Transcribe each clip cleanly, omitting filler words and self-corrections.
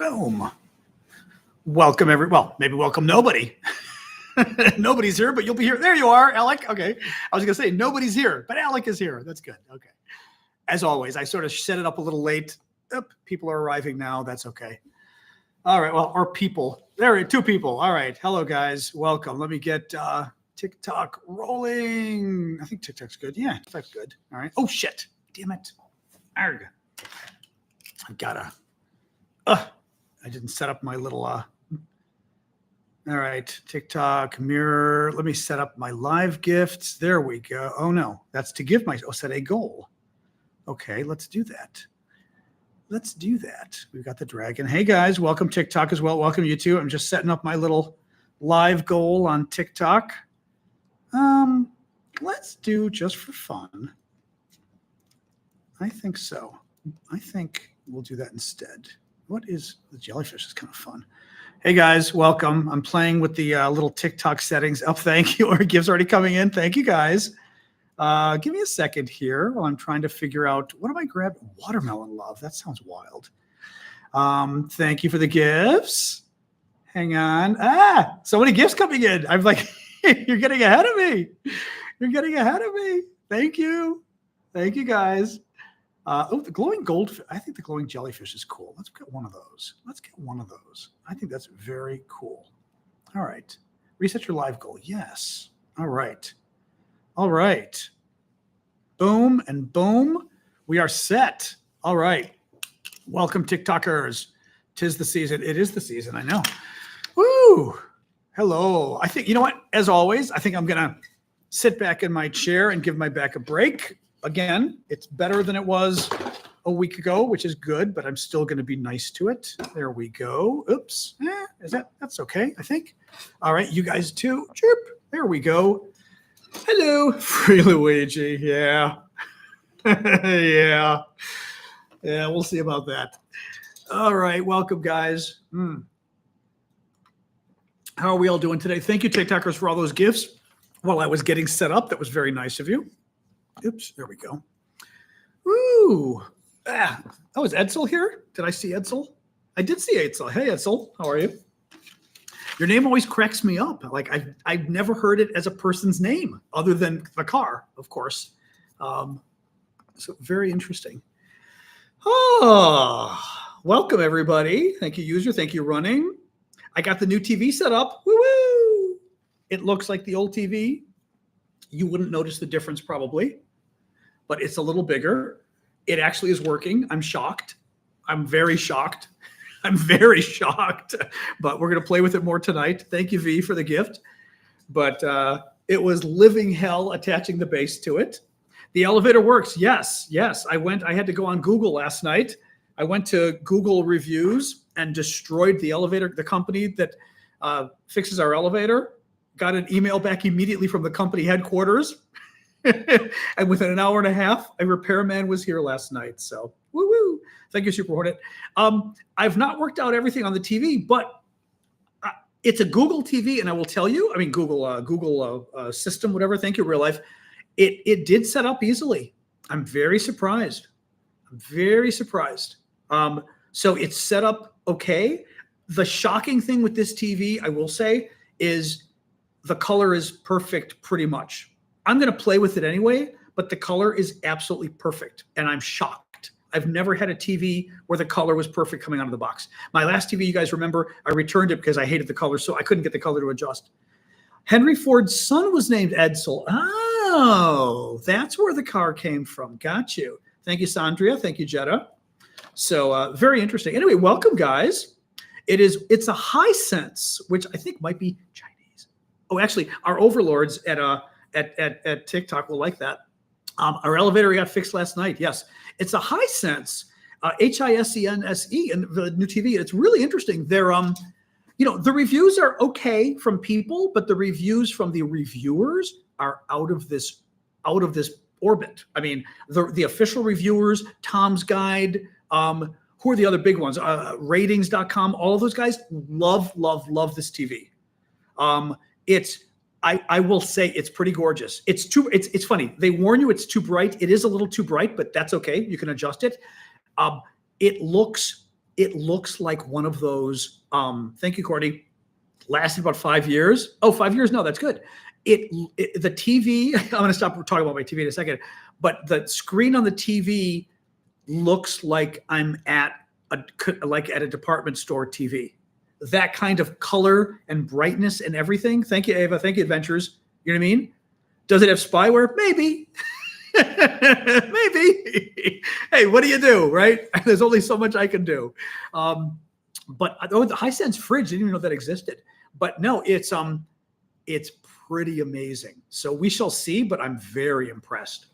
Boom. Welcome maybe welcome nobody. Nobody's here, but you'll be here. There you are, Alec. Okay. I was going to say nobody's here, but Alec is here. That's good. Okay. As always, I sort of set it up a little late. People are arriving now. That's okay. All right. Well, our people. There are 2 people. All right. Hello, guys. Welcome. Let me get TikTok rolling. I think TikTok's good. Yeah, TikTok's good. All right. Oh, shit. Damn it. Arg. I gotta. I didn't set up my little. All right. TikTok mirror. Let me set up my live gifts. There we go. Oh, no. That's to give set a goal. Okay. Let's do that. We've got the dragon. Hey, guys. Welcome TikTok as well. Welcome you too. I'm just setting up my little live goal on TikTok. Let's do just for fun. I think so. I think we'll do that instead. What is the jellyfish? Is kind of fun. Hey guys, welcome. I'm playing with the little TikTok settings. Oh, thank you. Our gift's already coming in. Thank you guys. Give me a second here while I'm trying to figure out what am I grabbing? Watermelon love. That sounds wild. Thank you for the gifts. Hang on. So many gifts coming in. I'm like, you're getting ahead of me. Thank you. Thank you guys. The glowing gold. I think the glowing jellyfish is cool. Let's get one of those. I think that's very cool. All right. Reset your live goal. Yes. All right. Boom and boom. We are set. All right. Welcome, TikTokers. 'Tis the season. It is the season. I know. Woo. Hello. I think, you know what? As always, I think I'm going to sit back in my chair and give my back a break. Again, it's better than it was a week ago, which is good, but I'm still going to be nice to it. There we go. Oops. That's okay, I think. All right, you guys too. Chirp. There we go. Hello, Free Luigi. Yeah. Yeah, we'll see about that. All right, welcome, guys. How are we all doing today? Thank you, TikTokers, for all those gifts while I was getting set up. That was very nice of you. Oops, there we go. Ooh. Oh, is Edsel here? Did I see Edsel? I did see Edsel. Hey, Edsel. How are you? Your name always cracks me up. Like, I've never heard it as a person's name other than the car, of course. So very interesting. Welcome, everybody. Thank you, user. Thank you, running. I got the new TV set up. Woo-woo! It looks like the old TV. You wouldn't notice the difference probably, but it's a little bigger. It actually is working. I'm shocked. I'm very shocked. But we're going to play with it more tonight. Thank you, V, for the gift. But it was living hell attaching the base to it. The elevator works. Yes. I had to go on Google last night. I went to Google reviews and destroyed the elevator, the company that fixes our elevator. Got an email back immediately from the company headquarters. And within an hour and a half, a repairman was here last night. So, woo-woo. Thank you, Super Hornet. I've not worked out everything on the TV, but it's a Google TV. And I will tell you, Google system, whatever. Thank you, real life. It did set up easily. I'm very surprised. So it's set up okay. The shocking thing with this TV, I will say, is the color is perfect pretty much. I'm going to play with it anyway, but the color is absolutely perfect. And I'm shocked. I've never had a TV where the color was perfect coming out of the box. My last TV, you guys remember, I returned it because I hated the color, so I couldn't get the color to adjust. Henry Ford's son was named Edsel. Oh, that's where the car came from. Got you. Thank you, Sandria. Thank you, Jetta. So very interesting. Anyway, welcome, guys. It's a Hisense, which I think might be Chinese. Oh, actually, our overlords at TikTok will like that. Our elevator got fixed last night. Yes, it's a Hisense, Hisense, and the new TV. It's really interesting. They're the reviews are okay from people, but the reviews from the reviewers are out of this orbit. I mean, the official reviewers, Tom's Guide. Who are the other big ones? Ratings.com. All of those guys love this TV. I will say it's pretty gorgeous. It's funny. They warn you it's too bright. It is a little too bright, but that's okay. You can adjust it. It looks it looks like one of those. Thank you, Courtney. Lasted about 5 years. Oh, 5 years? No, that's good. The TV. I'm going to stop talking about my TV in a second. But the screen on the TV looks like I'm at a department store TV. That kind of color and brightness and everything. Thank you, Ava. Thank you, Adventures. You know what I mean? Does it have spyware? Maybe. Maybe. Hey, what do you do, right? There's only so much I can do. But the Hisense fridge, didn't even know that existed. But no, it's pretty amazing. So we shall see, but I'm very impressed.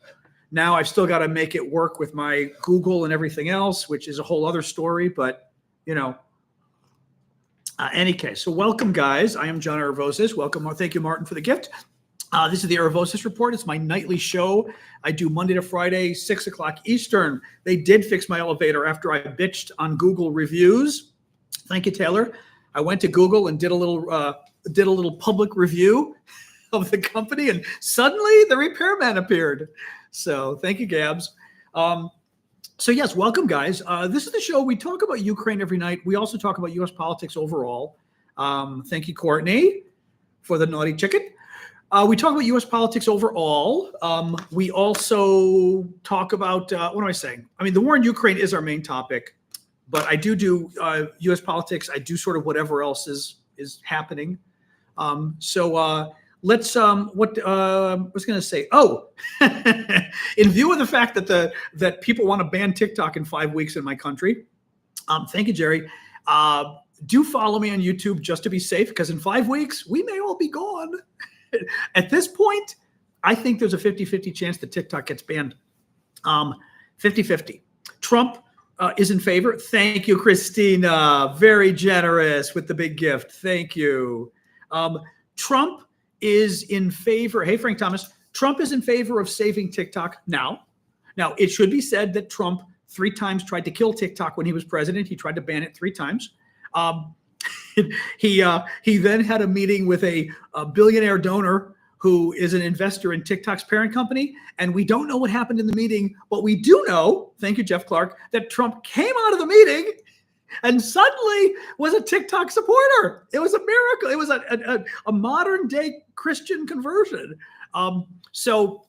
Now I've still got to make it work with my Google and everything else, which is a whole other story. But, any case. So welcome, guys. I am John Aravosis. Welcome. Thank you, Martin, for the gift. This is the Aravosis Report. It's my nightly show. I do Monday to Friday, 6 o'clock Eastern. They did fix my elevator after I bitched on Google reviews. Thank you, Taylor. I went to Google and did a little public review of the company, and suddenly the repairman appeared. So thank you, Gabs. So yes, welcome, guys. This is the show. We talk about Ukraine every night. We also talk about U.S. politics overall. Thank you, Courtney, for the naughty chicken. We talk about U.S. politics overall. We also talk about, what am I saying? I mean, the war in Ukraine is our main topic, but I do U.S. politics. I do sort of whatever else is happening. Let's what I was going to say. Oh, in view of the fact that people want to ban TikTok in 5 weeks in my country. Thank you, Jerry. Do follow me on YouTube just to be safe, because in 5 weeks we may all be gone. At this point, I think there's a 50-50 chance that TikTok gets banned. 50-50. Trump is in favor. Thank you, Christina. Very generous with the big gift. Thank you. Trump is in favor. Hey, Frank Thomas. Trump is in favor of saving TikTok now. Now, it should be said that Trump 3 times tried to kill TikTok when he was president. He tried to ban it 3 times. He then had a meeting with a billionaire donor who is an investor in TikTok's parent company. And we don't know what happened in the meeting, but we do know, thank you, Jeff Clark, that Trump came out of the meeting and suddenly was a TikTok supporter. It was a miracle. It was a modern day Christian conversion. So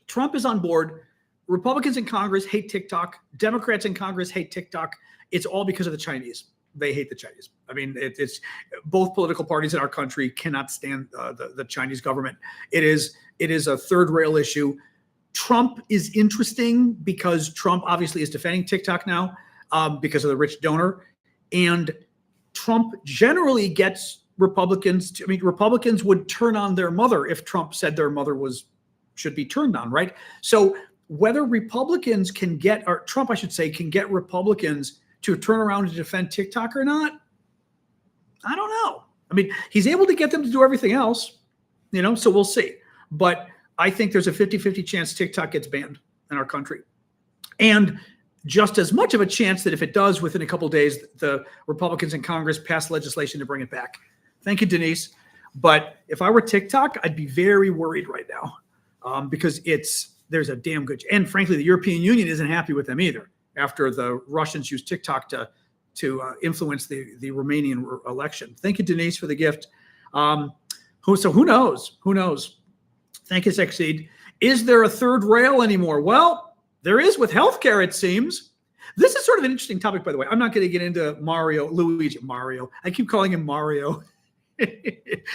Trump is on board. Republicans in Congress hate TikTok. Democrats in Congress hate TikTok. It's all because of the Chinese. They hate the Chinese. I mean, it's both political parties in our country cannot stand the Chinese government. It is a third rail issue. Trump is interesting because Trump obviously is defending TikTok now because of the rich donor. And Trump generally gets Republicans. Republicans would turn on their mother if Trump said their mother should be turned on, right? So whether Republicans can get, or Trump, I should say, can get Republicans to turn around and defend TikTok or not, I don't know. I mean, he's able to get them to do everything else, so we'll see. But I think there's a 50-50 chance TikTok gets banned in our country. And just as much of a chance that if it does, within a couple of days, the Republicans in Congress pass legislation to bring it back. Thank you, Denise. But if I were TikTok, I'd be very worried right now because there's a damn good, and frankly, the European Union isn't happy with them either after the Russians used TikTok to influence the Romanian election. Thank you, Denise, for the gift. So who knows? Who knows? Thank you, Succeed. Is there a third rail anymore? Well, there is with healthcare, it seems. This is sort of an interesting topic, by the way. I'm not going to get into Mario. I keep calling him Mario.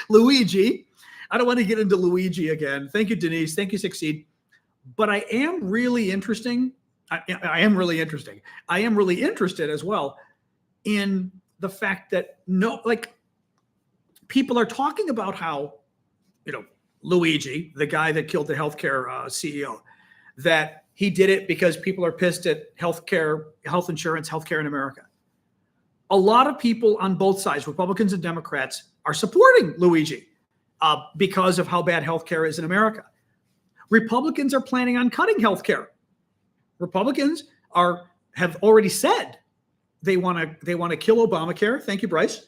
Luigi. I don't want to get into Luigi again. Thank you, Denise. Thank you, Succeed. But I am really interested as well in the fact that people are talking about how, Luigi, the guy that killed the healthcare CEO, that he did it because people are pissed at healthcare, health insurance, healthcare in America. A lot of people on both sides, Republicans and Democrats, are supporting Luigi because of how bad healthcare is in America. Republicans are planning on cutting healthcare. Republicans have already said they want to kill Obamacare. Thank you, Bryce.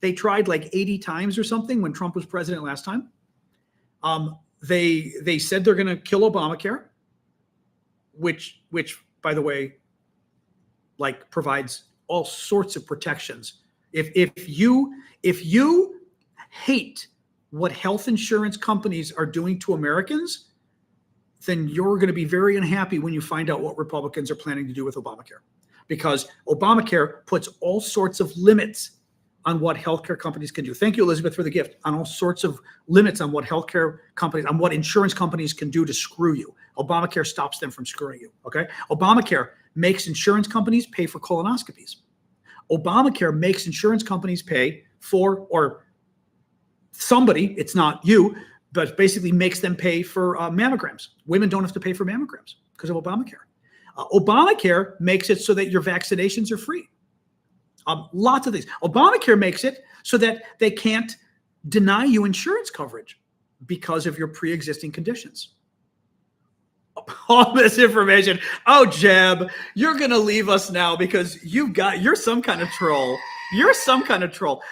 They tried like 80 times or something when Trump was president last time. They said they're going to kill Obamacare, which by the way, provides all sorts of protections. If you hate what health insurance companies are doing to Americans, then you're going to be very unhappy when you find out what Republicans are planning to do with Obamacare, because Obamacare puts all sorts of limits on what healthcare companies can do. Thank you, Elizabeth, for the gift. On all sorts of limits on what healthcare companies, on what insurance companies can do to screw you. Obamacare stops them from screwing you, okay? Obamacare makes insurance companies pay for colonoscopies. Obamacare makes insurance companies pay for, or somebody, it's not you, but basically makes them pay for mammograms. Women don't have to pay for mammograms because of Obamacare. Obamacare makes it so that your vaccinations are free. Lots of things. Obamacare makes it so that they can't deny you insurance coverage because of your pre-existing conditions. All this information. Oh, Jeb, you're going to leave us now because you're some kind of troll. You're some kind of troll.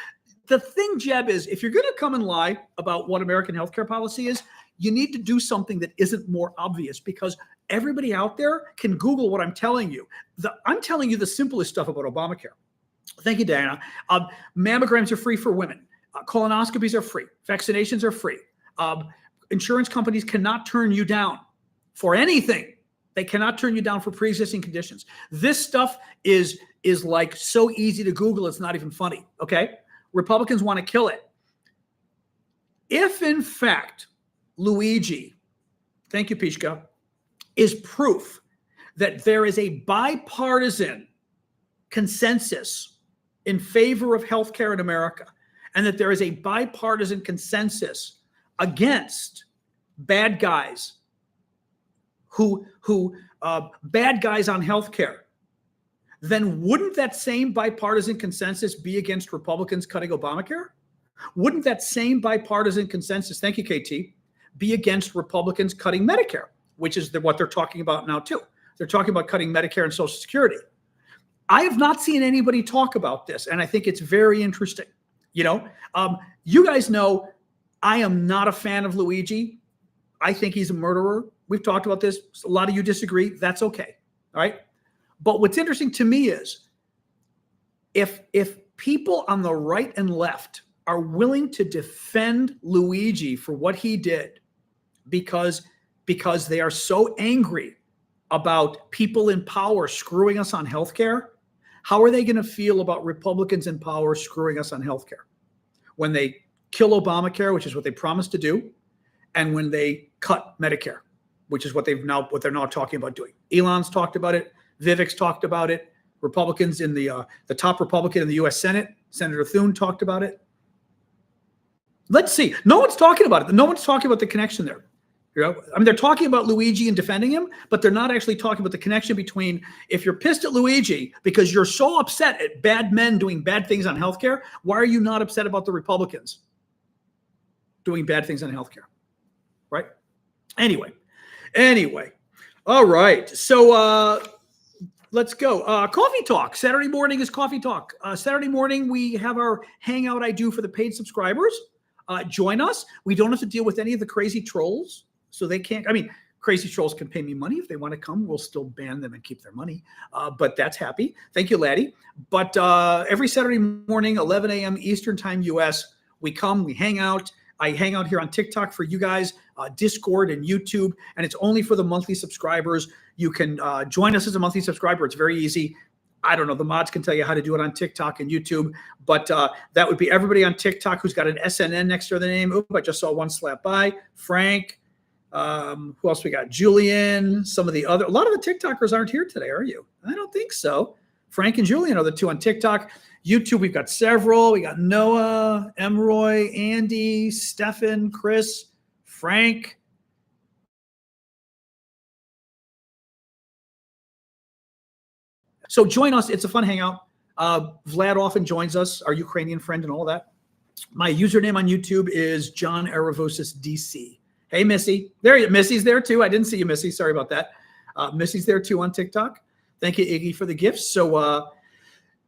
The thing, Jeb, is if you're going to come and lie about what American healthcare policy is, you need to do something that isn't more obvious, because everybody out there can Google what I'm telling you. I'm telling you the simplest stuff about Obamacare. Thank you, Diana. Mammograms are free for women. Colonoscopies are free. Vaccinations are free. Insurance companies cannot turn you down for anything. They cannot turn you down for pre-existing conditions. This stuff is like so easy to Google, it's not even funny, okay? Republicans want to kill it. If, in fact, Luigi, thank you, Pishka, is proof that there is a bipartisan consensus in favor of healthcare in America, and that there is a bipartisan consensus against bad guys bad guys on healthcare, then wouldn't that same bipartisan consensus be against Republicans cutting Obamacare? Wouldn't that same bipartisan consensus, thank you, KT, be against Republicans cutting Medicare, which is what they're talking about now too? They're talking about cutting Medicare and Social Security. I have not seen anybody talk about this, and I think it's very interesting. You guys know I am not a fan of Luigi. I think he's a murderer. We've talked about this. A lot of you disagree. That's okay. All right. But what's interesting to me is if people on the right and left are willing to defend Luigi for what he did because they are so angry about people in power screwing us on healthcare, how are they going to feel about Republicans in power screwing us on healthcare? When they kill Obamacare, which is what they promised to do, and when they cut Medicare, which is what they're now talking about doing. Elon's talked about it. Vivek's talked about it. Republicans in the top Republican in the U.S. Senate, Senator Thune, talked about it. Let's see. No one's talking about it. No one's talking about the connection there. They're talking about Luigi and defending him, but they're not actually talking about the connection between, if you're pissed at Luigi because you're so upset at bad men doing bad things on healthcare, why are you not upset about the Republicans doing bad things on healthcare? Right? Anyway. All right. So let's go. Coffee Talk. Saturday morning is Coffee Talk. Saturday morning, we have our hangout I do for the paid subscribers. Join us. We don't have to deal with any of the crazy trolls. So they can't, crazy trolls can pay me money. If they want to come, we'll still ban them and keep their money. But that's happy. Thank you, Laddie. But every Saturday morning, 11 a.m. Eastern time, US, we come, we hang out. I hang out here on TikTok for you guys, Discord and YouTube, and it's only for the monthly subscribers. You can join us as a monthly subscriber. It's very easy. I don't know. The mods can tell you how to do it on TikTok and YouTube, but that would be everybody on TikTok who's got an SNN next to their name. Oop, I just saw one slap by. Frank. Who else we got? Julian. A lot of the TikTokers aren't here today, are you? I don't think so. Frank and Julian are the two on TikTok. YouTube, we've got several. We got Noah, Emroy, Andy, Stefan, Chris, Frank. So join us. It's a fun hangout. Vlad often joins us, our Ukrainian friend and all that. My username on YouTube is John Aravosis DC. Hey, Missy. Missy's there too. I didn't see you, Missy. Sorry about that. Missy's there too on TikTok. Thank you, Iggy, for the gifts. So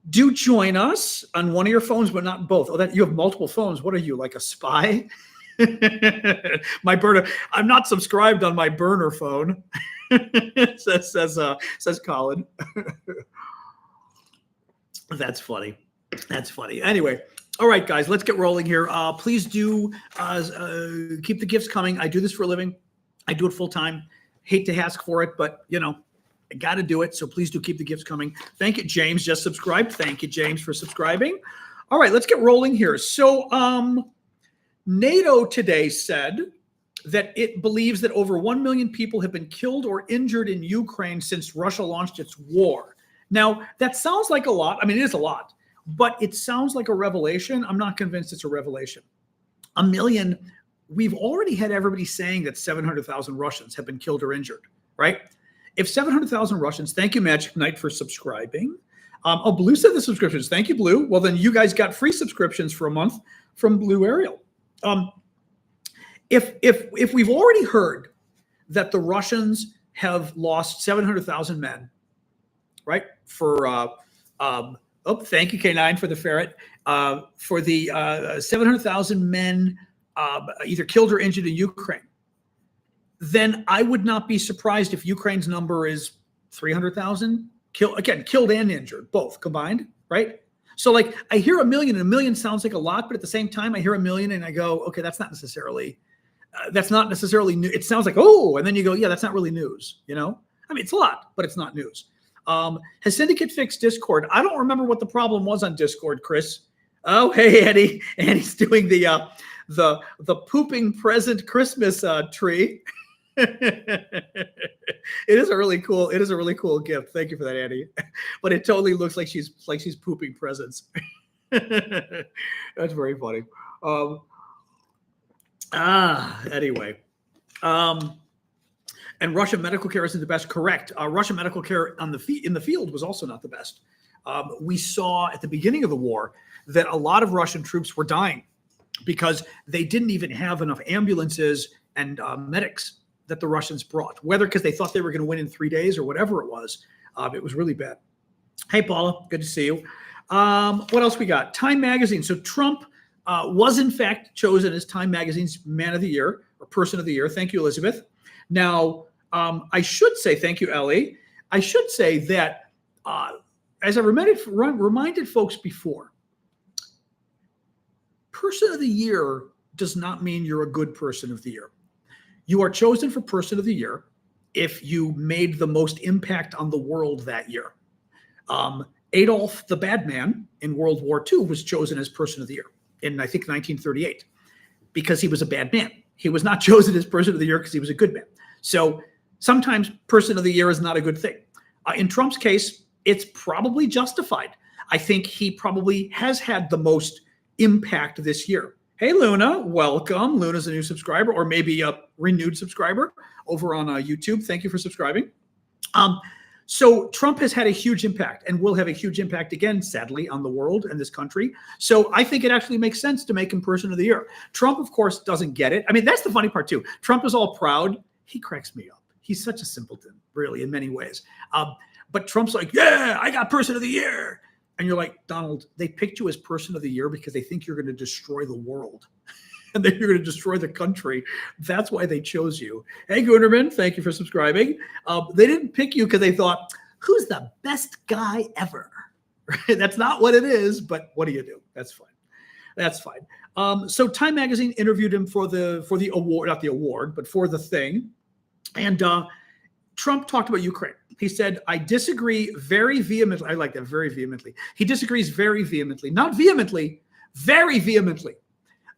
do join us on one of your phones, but not both. Oh, you have multiple phones. What are you, like a spy? My burner. I'm not subscribed on my burner phone. says Colin. That's funny. That's funny. Anyway, all right, guys, let's get rolling here. Please do keep the gifts coming. I do this for a living. I do it full time. Hate to ask for it, but I got to do it. So please do keep the gifts coming. Thank you, James. Just subscribed. Thank you, James, for subscribing. All right, let's get rolling here. So NATO today said that it believes that over 1 million people have been killed or injured in Ukraine since Russia launched its war. Now, that sounds like a lot. I mean, it is a lot, but it sounds like a revelation. I'm not convinced it's a revelation. 1 million, we've already had everybody saying that 700,000 Russians have been killed or injured, right? If 700,000 Russians, thank you, Magic Knight, for subscribing. Blue said the subscriptions. Thank you, Blue. Well, then you guys got free subscriptions for a month from Blue Ariel. If we've already heard that the Russians have lost 700,000 men, right? For thank you, K9, for the ferret. For the 700,000 men either killed or injured in Ukraine, then I would not be surprised if Ukraine's number is 300,000 killed and injured, both combined, right? So like I hear 1 million, and 1 million sounds like a lot, but at the same time I hear 1 million and I go, okay, that's not necessarily new. It sounds like, oh, and then you go, yeah, that's not really news, I mean, it's a lot, but it's not news. Has Syndicate fixed Discord? I don't remember what the problem was on Discord, Chris. Oh, hey, Eddie. Eddie's doing the pooping present Christmas tree. It is a really cool gift. Thank you for that, Eddie. But it totally looks like she's pooping presents. That's very funny. Anyway. And Russian medical care isn't the best. Correct. Russian medical care in the field was also not the best. We saw at the beginning of the war that a lot of Russian troops were dying because they didn't even have enough ambulances and medics that the Russians brought, whether because they thought they were going to win in 3 days or whatever it was. It was really bad. Hey, Paula, good to see you. What else we got? Time Magazine. So Trump was in fact chosen as Time Magazine's Man of the Year or Person of the Year. Thank you, Elizabeth. Now, I should say, thank you, Ellie. I should say that, as I reminded folks before, Person of the Year does not mean you're a good Person of the Year. You are chosen for Person of the Year if you made the most impact on the world that year. Adolf the Bad Man in World War II was chosen as Person of the Year in, I think, 1938 because he was a bad man. He was not chosen as Person of the Year because he was a good man. So sometimes Person of the Year is not a good thing. In Trump's case, it's probably justified. I think he probably has had the most impact this year. Hey, Luna, welcome. Luna's a new subscriber or maybe a renewed subscriber over on YouTube. Thank you for subscribing. So Trump has had a huge impact and will have a huge impact again, sadly, on the world and this country. So I think it actually makes sense to make him Person of the Year. Trump, of course, doesn't get it. I mean, that's the funny part, too. Trump is all proud. He cracks me up. He's such a simpleton, really, in many ways. But Trump's like, yeah, I got Person of the Year. And you're like, Donald, they picked you as Person of the Year because they think you're going to destroy the world. And then you're going to destroy the country. That's why they chose you. Hey, Gunderman, thank you for subscribing. They didn't pick you because they thought, who's the best guy ever? That's not what it is, but what do you do? That's fine. That's fine. So Time Magazine interviewed him for the award, not the award, but for the thing. And Trump talked about Ukraine. He said, I disagree very vehemently. I like that, very vehemently. He disagrees very vehemently. Not vehemently, very vehemently.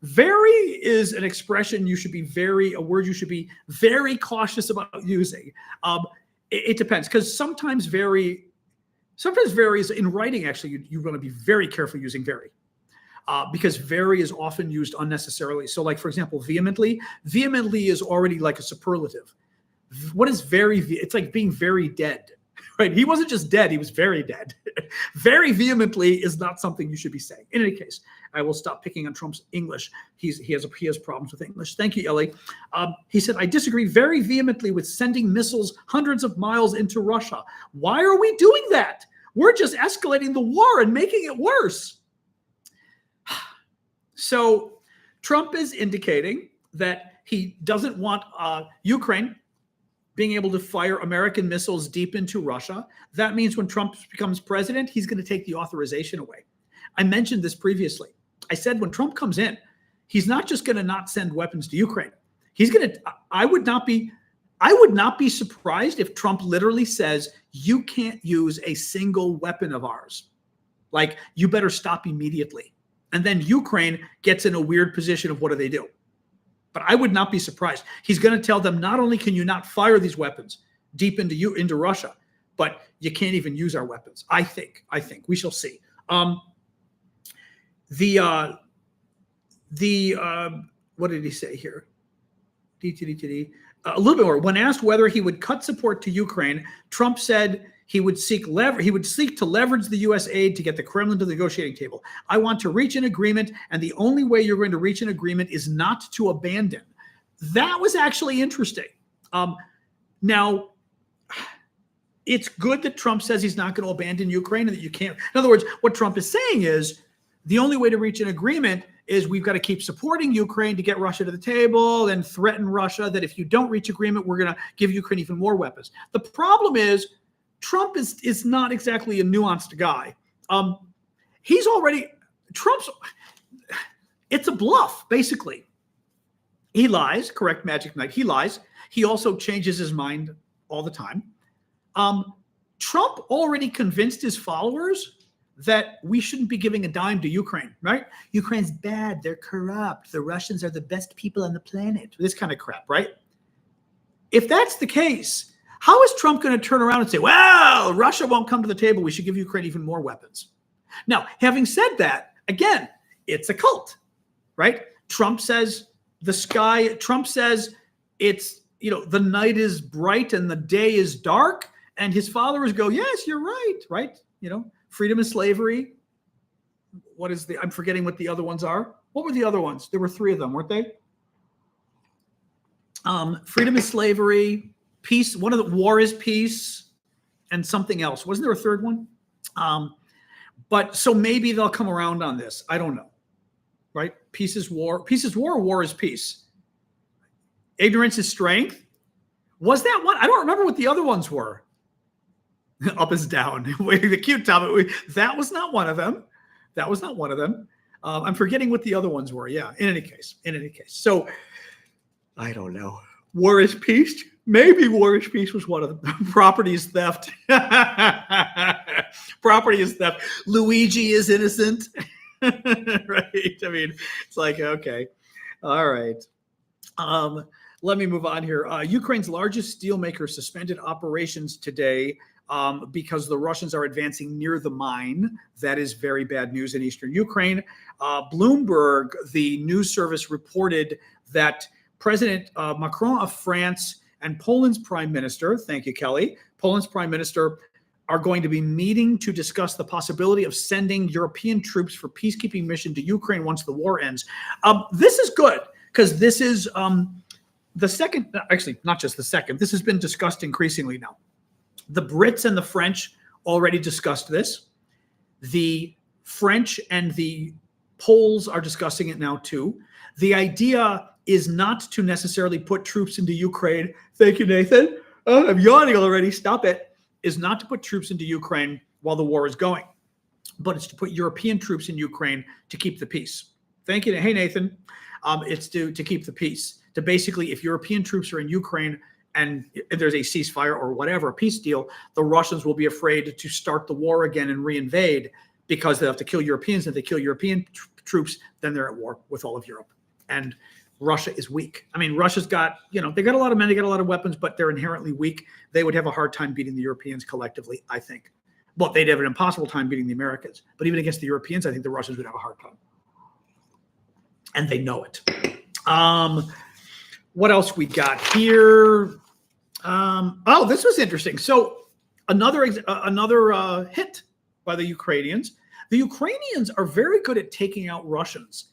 Very is an expression a word you should be very cautious about using. It depends, because sometimes very is in writing, actually, you want to be very careful using very. Because very is often used unnecessarily. So like, for example, vehemently is already like a superlative. What is very? It's like being very dead, right? He wasn't just dead; he was very dead. Very vehemently is not something you should be saying. In any case, I will stop picking on Trump's English. He has problems with English. Thank you, Ellie. He said, I disagree very vehemently with sending missiles hundreds of miles into Russia. Why are we doing that? We're just escalating the war and making it worse. So Trump is indicating that he doesn't want Ukraine being able to fire American missiles deep into Russia. That means when Trump becomes president, he's going to take the authorization away. I mentioned this previously. I said when Trump comes in, he's not just going to not send weapons to Ukraine. He's going to, I would not be surprised if Trump literally says, you can't use a single weapon of ours. Like, you better stop immediately. And then Ukraine gets in a weird position of what do they do? But I would not be surprised. He's going to tell them, not only can you not fire these weapons deep into Russia, but you can't even use our weapons. I think we shall see. What did he say here? A little bit more. When asked whether he would cut support to Ukraine, Trump said he would seek to leverage the U.S. aid to get the Kremlin to the negotiating table. I want to reach an agreement, and the only way you're going to reach an agreement is not to abandon. That was actually interesting. Now, it's good that Trump says he's not going to abandon Ukraine and that you can't. In other words, what Trump is saying is the only way to reach an agreement is we've got to keep supporting Ukraine to get Russia to the table and threaten Russia that if you don't reach agreement, we're going to give Ukraine even more weapons. The problem is Trump is not exactly a nuanced guy. It's a bluff, basically. He lies, correct, Magic Knight. He lies. He also changes his mind all the time. Trump already convinced his followers that we shouldn't be giving a dime to Ukraine, right? Ukraine's bad. They're corrupt. The Russians are the best people on the planet. This kind of crap, right? If that's the case, how is Trump going to turn around and say, well, Russia won't come to the table. We should give Ukraine even more weapons. Now, having said that, again, it's a cult, right? Trump says it's, the night is bright and the day is dark. And his followers go, yes, you're right, right? Freedom is slavery. I'm forgetting what the other ones are. What were the other ones? There were 3 of them, weren't they? Freedom is slavery, peace. One of the war is peace, and something else. Wasn't there a third one? But so maybe they'll come around on this. I don't know, right? Peace is war. Peace is war. War is peace. Ignorance is strength. Was that one? I don't remember what the other ones were. Up is down. The cute topic. That was not one of them. I'm forgetting what the other ones were. Yeah. In any case. So I don't know. War is peace. Maybe war is peace was one of them. Property is theft. Property is theft. Luigi is innocent. Right. I mean, it's like, okay. All right. Let me move on here. Ukraine's largest steelmaker suspended operations today because the Russians are advancing near the mine. That is very bad news in eastern Ukraine. Bloomberg, the news service, reported that President Macron of France and Poland's prime minister, thank you, Kelly, Poland's prime minister, are going to be meeting to discuss the possibility of sending European troops for peacekeeping mission to Ukraine once the war ends. This is good because this is the second, actually, not just the second, this has been discussed increasingly now. The Brits and the French already discussed this. The French and the Poles are discussing it now too. The idea is not to necessarily put troops into Ukraine. Thank you, Nathan. Oh, I'm yawning already. Stop it. Is not to put troops into Ukraine while the war is going, but it's to put European troops in Ukraine to keep the peace. Thank you. Hey, Nathan. It's to keep the peace. To basically, if European troops are in Ukraine and if there's a ceasefire or whatever, a peace deal, the Russians will be afraid to start the war again and reinvade because they have to kill Europeans. If they kill European troops, then they're at war with all of Europe. And Russia is weak. I mean, Russia's got, they got a lot of men, they got a lot of weapons, but they're inherently weak. They would have a hard time beating the Europeans collectively, I think. Well, they'd have an impossible time beating the Americans. But even against the Europeans, I think the Russians would have a hard time. And they know it. What else we got here? Oh, this was interesting. So another hit by the Ukrainians. The Ukrainians are very good at taking out Russians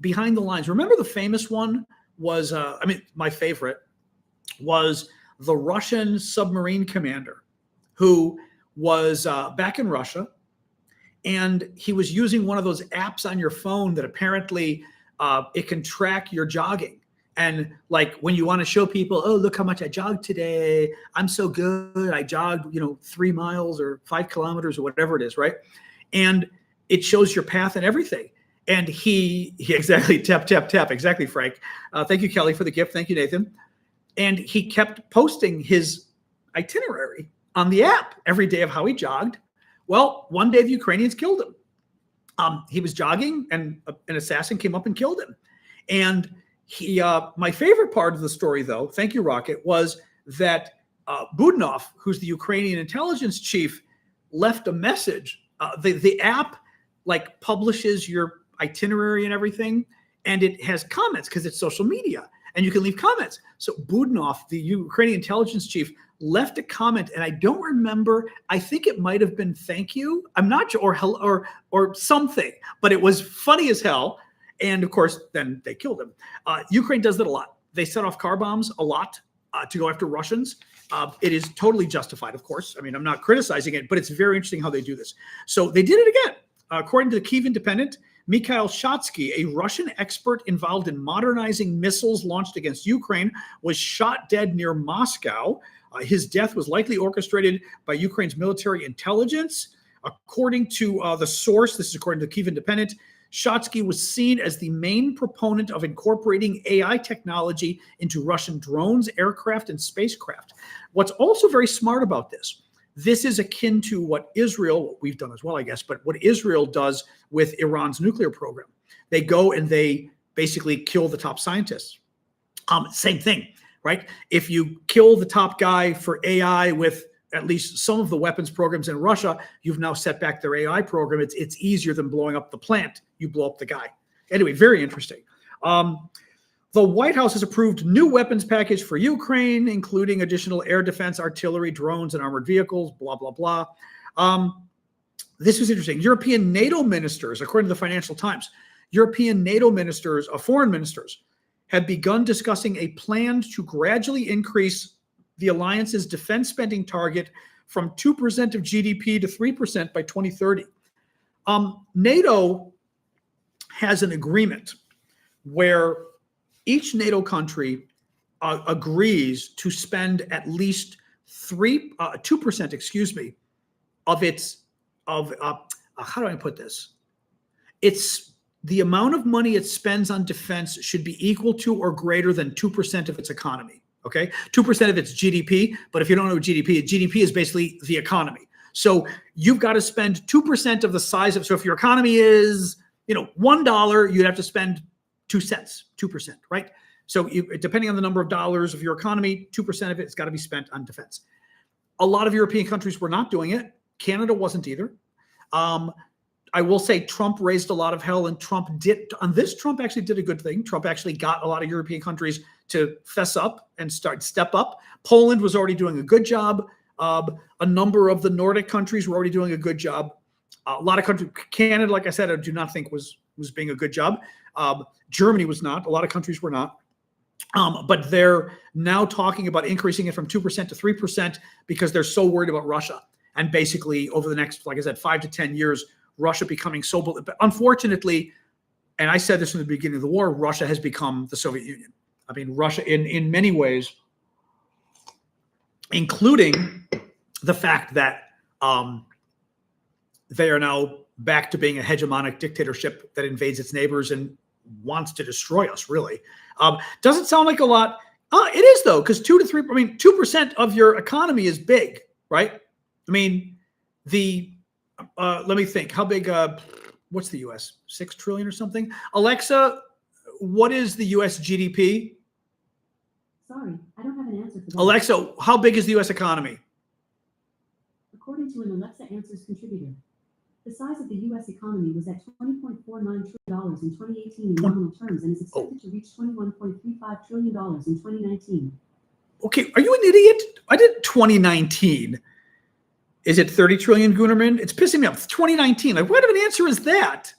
behind the lines. Remember the famous one was, my favorite was the Russian submarine commander who was back in Russia. And he was using one of those apps on your phone that apparently it can track your jogging. And like when you want to show people, oh, look how much I jogged today. I'm so good. I jogged, 3 miles or 5 kilometers or whatever it is, right? And it shows your path and everything. And he exactly, tap, tap, tap. Exactly, Frank. Thank you, Kelly, for the gift. Thank you, Nathan. And he kept posting his itinerary on the app every day of how he jogged. Well, one day the Ukrainians killed him. He was jogging and an assassin came up and killed him. And my favorite part of the story, though, thank you, Rocket, was that Budanov, who's the Ukrainian intelligence chief, left a message. The app like publishes your itinerary and everything, and it has comments because it's social media, and you can leave comments. So Budanov, the Ukrainian intelligence chief, left a comment, and I don't remember. I think it might have been "thank you." I'm not sure, or hello, or something, but it was funny as hell. And of course, then they killed him. Ukraine does that a lot. They set off car bombs a lot to go after Russians. It is totally justified, of course. I mean, I'm not criticizing it, but it's very interesting how they do this. So they did it again. According to the Kyiv Independent, Mikhail Shatsky, a Russian expert involved in modernizing missiles launched against Ukraine, was shot dead near Moscow. His death was likely orchestrated by Ukraine's military intelligence. According to the source, this is according to the Kyiv Independent, Shatsky was seen as the main proponent of incorporating AI technology into Russian drones, aircraft, and spacecraft. What's also very smart about this is akin to what what we've done as well, I guess, but what Israel does with Iran's nuclear program. They go and they basically kill the top scientists. Same thing, right? If you kill the top guy for AI with at least some of the weapons programs in Russia, you've now set back their AI program. It's easier than blowing up the plant. You blow up the guy. Anyway, very interesting. The White House has approved new weapons package for Ukraine, including additional air defense, artillery, drones, and armored vehicles, blah, blah, blah. This was interesting. European NATO ministers, according to the Financial Times, European NATO ministers, foreign ministers, have begun discussing a plan to gradually increase the alliance's defense spending target from 2% of GDP to 3% by 2030. NATO has an agreement where each NATO country agrees to spend at least 2%, how do I put this? It's the amount of money it spends on defense should be equal to or greater than 2% of its economy. Okay, 2% of its GDP. But if you don't know GDP is basically the economy. So you've got to spend 2% of the size of. So if your economy is, $1, you'd have to spend 2 cents, 2%, right? So depending on the number of dollars of your economy, 2% of it has got to be spent on defense. A lot of European countries were not doing it. Canada wasn't either. I will say Trump raised a lot of hell, and Trump actually did a good thing. Trump actually got a lot of European countries to fess up and step up. Poland was already doing a good job. A number of the Nordic countries were already doing a good job. A lot of countries, Canada, like I said, I do not think was being a good job. Germany was not. A lot of countries were not. But they're now talking about increasing it from 2% to 3% because they're so worried about Russia. And basically, over the next, like I said, 5 to 10 years, Russia becoming so. But unfortunately, and I said this from the beginning of the war, Russia has become the Soviet Union. I mean, Russia, in many ways, including the fact that they are now back to being a hegemonic dictatorship that invades its neighbors and wants to destroy us, really. Doesn't sound like a lot. It is, though, because 2% of your economy is big, right? I mean, let me think. How big, what's the U.S.? 6 trillion or something? Alexa, what is the U.S. GDP? Sorry, I don't have an answer for that. Alexa, how big is the U.S. economy? According to an Alexa Answers contributor, the size of the U.S. economy was at $20.49 trillion in 2018 in nominal terms and is expected to reach $21.35 trillion in 2019. Okay, are you an idiot? I did 2019. Is it 30 trillion, Gunnerman? It's pissing me off. 2019. Like, what of an answer is that?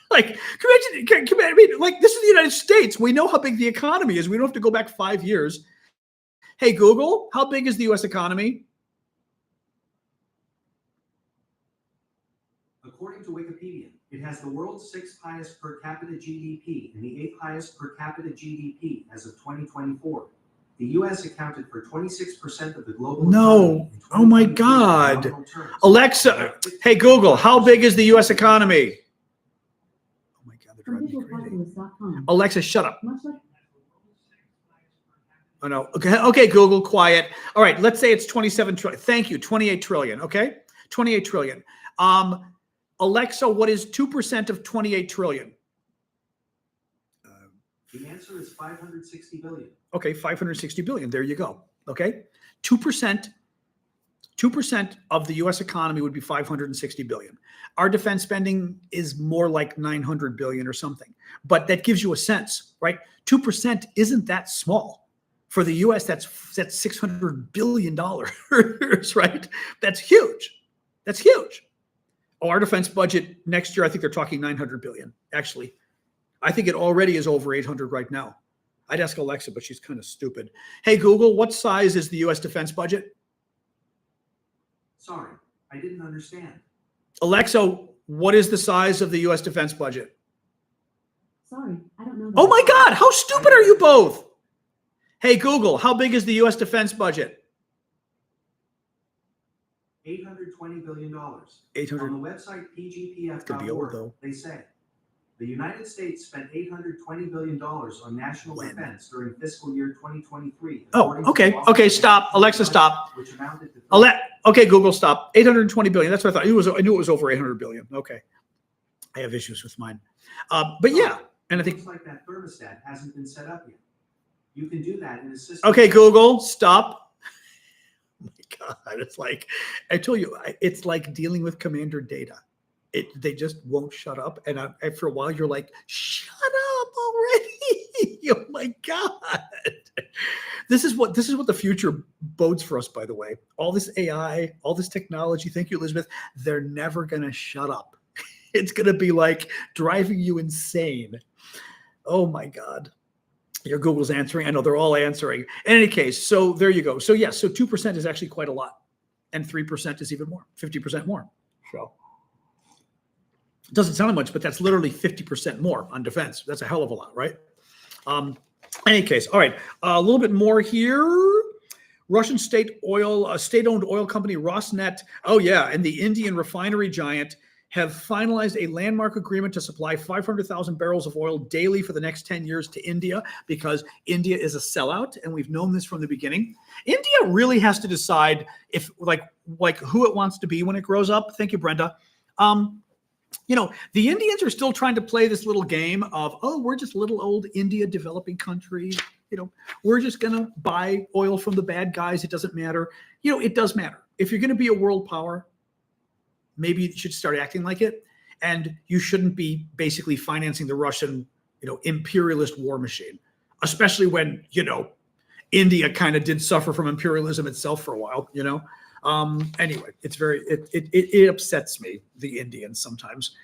Like, I mean, like, this is the United States. We know how big the economy is. We don't have to go back 5 years. Hey, Google, how big is the U.S. economy? According to Wikipedia, it has has the world's 6th highest per capita GDP and the 8th highest per capita GDP as of 2024. The U.S. accounted for 26% of the global No. economy in Oh my 2023 in God. nominal terms. Alexa, hey Google, how big is the U.S. economy? Oh my God, they're From driving me crazy. digitalcapitalist.com. Alexa, shut up. Much like Oh no. Okay, Google, quiet. All right, let's say it's 27 trillion. Thank you, 28 trillion. Okay, 28 trillion. Alexa, what is 2% of 28 trillion? The answer is 560 billion. Okay, 560 billion. There you go. Okay, 2% of the U.S. economy would be 560 billion. Our defense spending is more like 900 billion or something. But that gives you a sense, right? 2% isn't that small. For the U.S., that's $600 billion, right? That's huge. That's huge. Oh, our defense budget next year, I think they're talking 900 billion. Actually, I think it already is over 800 right now. I'd ask Alexa, but she's kind of stupid. Hey, Google, what size is the U.S. defense budget? Sorry, I didn't understand. Alexa, what is the size of the U.S. defense budget? sorry, I don't know that. Oh my God, how stupid are you both? Hey, Google, how big is the U.S. defense budget? $820 billion. 800. On the website It's gonna be old, pgpf.org, though. they say the United States spent $820 billion on national When? defense during fiscal year 2023. Oh, according to okay. the Okay, Office of stop. National Alexa, Budget, stop. Which amounted to Okay, Google, stop. 820 billion. That's what I thought. I knew it was over 800 billion. Okay. I have issues with mine. But yeah, and I think. Looks like that thermostat hasn't been set up yet. You can do that in a system. Okay, Google, stop. Oh my God, it's like I told you, it's like dealing with Commander Data. They just won't shut up, and after a while, you're like, shut up already! Oh my God, this is what the future bodes for us. By the way, all this AI, all this technology. Thank you, Elizabeth. They're never gonna shut up. It's gonna be like driving you insane. Oh my God. Your Google's answering. I know they're all answering. In any case, so there you go. So yes, so 2% is actually quite a lot. And 3% is even more, 50% more. So it doesn't sound much, but that's literally 50% more on defense. That's a hell of a lot, right? In any case, all right, a little bit more here. Russian state-owned oil company Rosneft. Oh yeah, and the Indian refinery giant have finalized a landmark agreement to supply 500,000 barrels of oil daily for the next 10 years to India, because India is a sellout, and we've known this from the beginning. India really has to decide if like who it wants to be when it grows up. Thank you, Brenda. You know, the Indians are still trying to play this little game of, oh, we're just little old India developing country. You know, we're just going to buy oil from the bad guys. It doesn't matter. You know, it does matter. If you're going to be a world power, maybe you should start acting like it. And you shouldn't be basically financing the Russian, imperialist war machine, especially when, India kind of did suffer from imperialism itself for a while, Anyway, it upsets me, the Indians sometimes.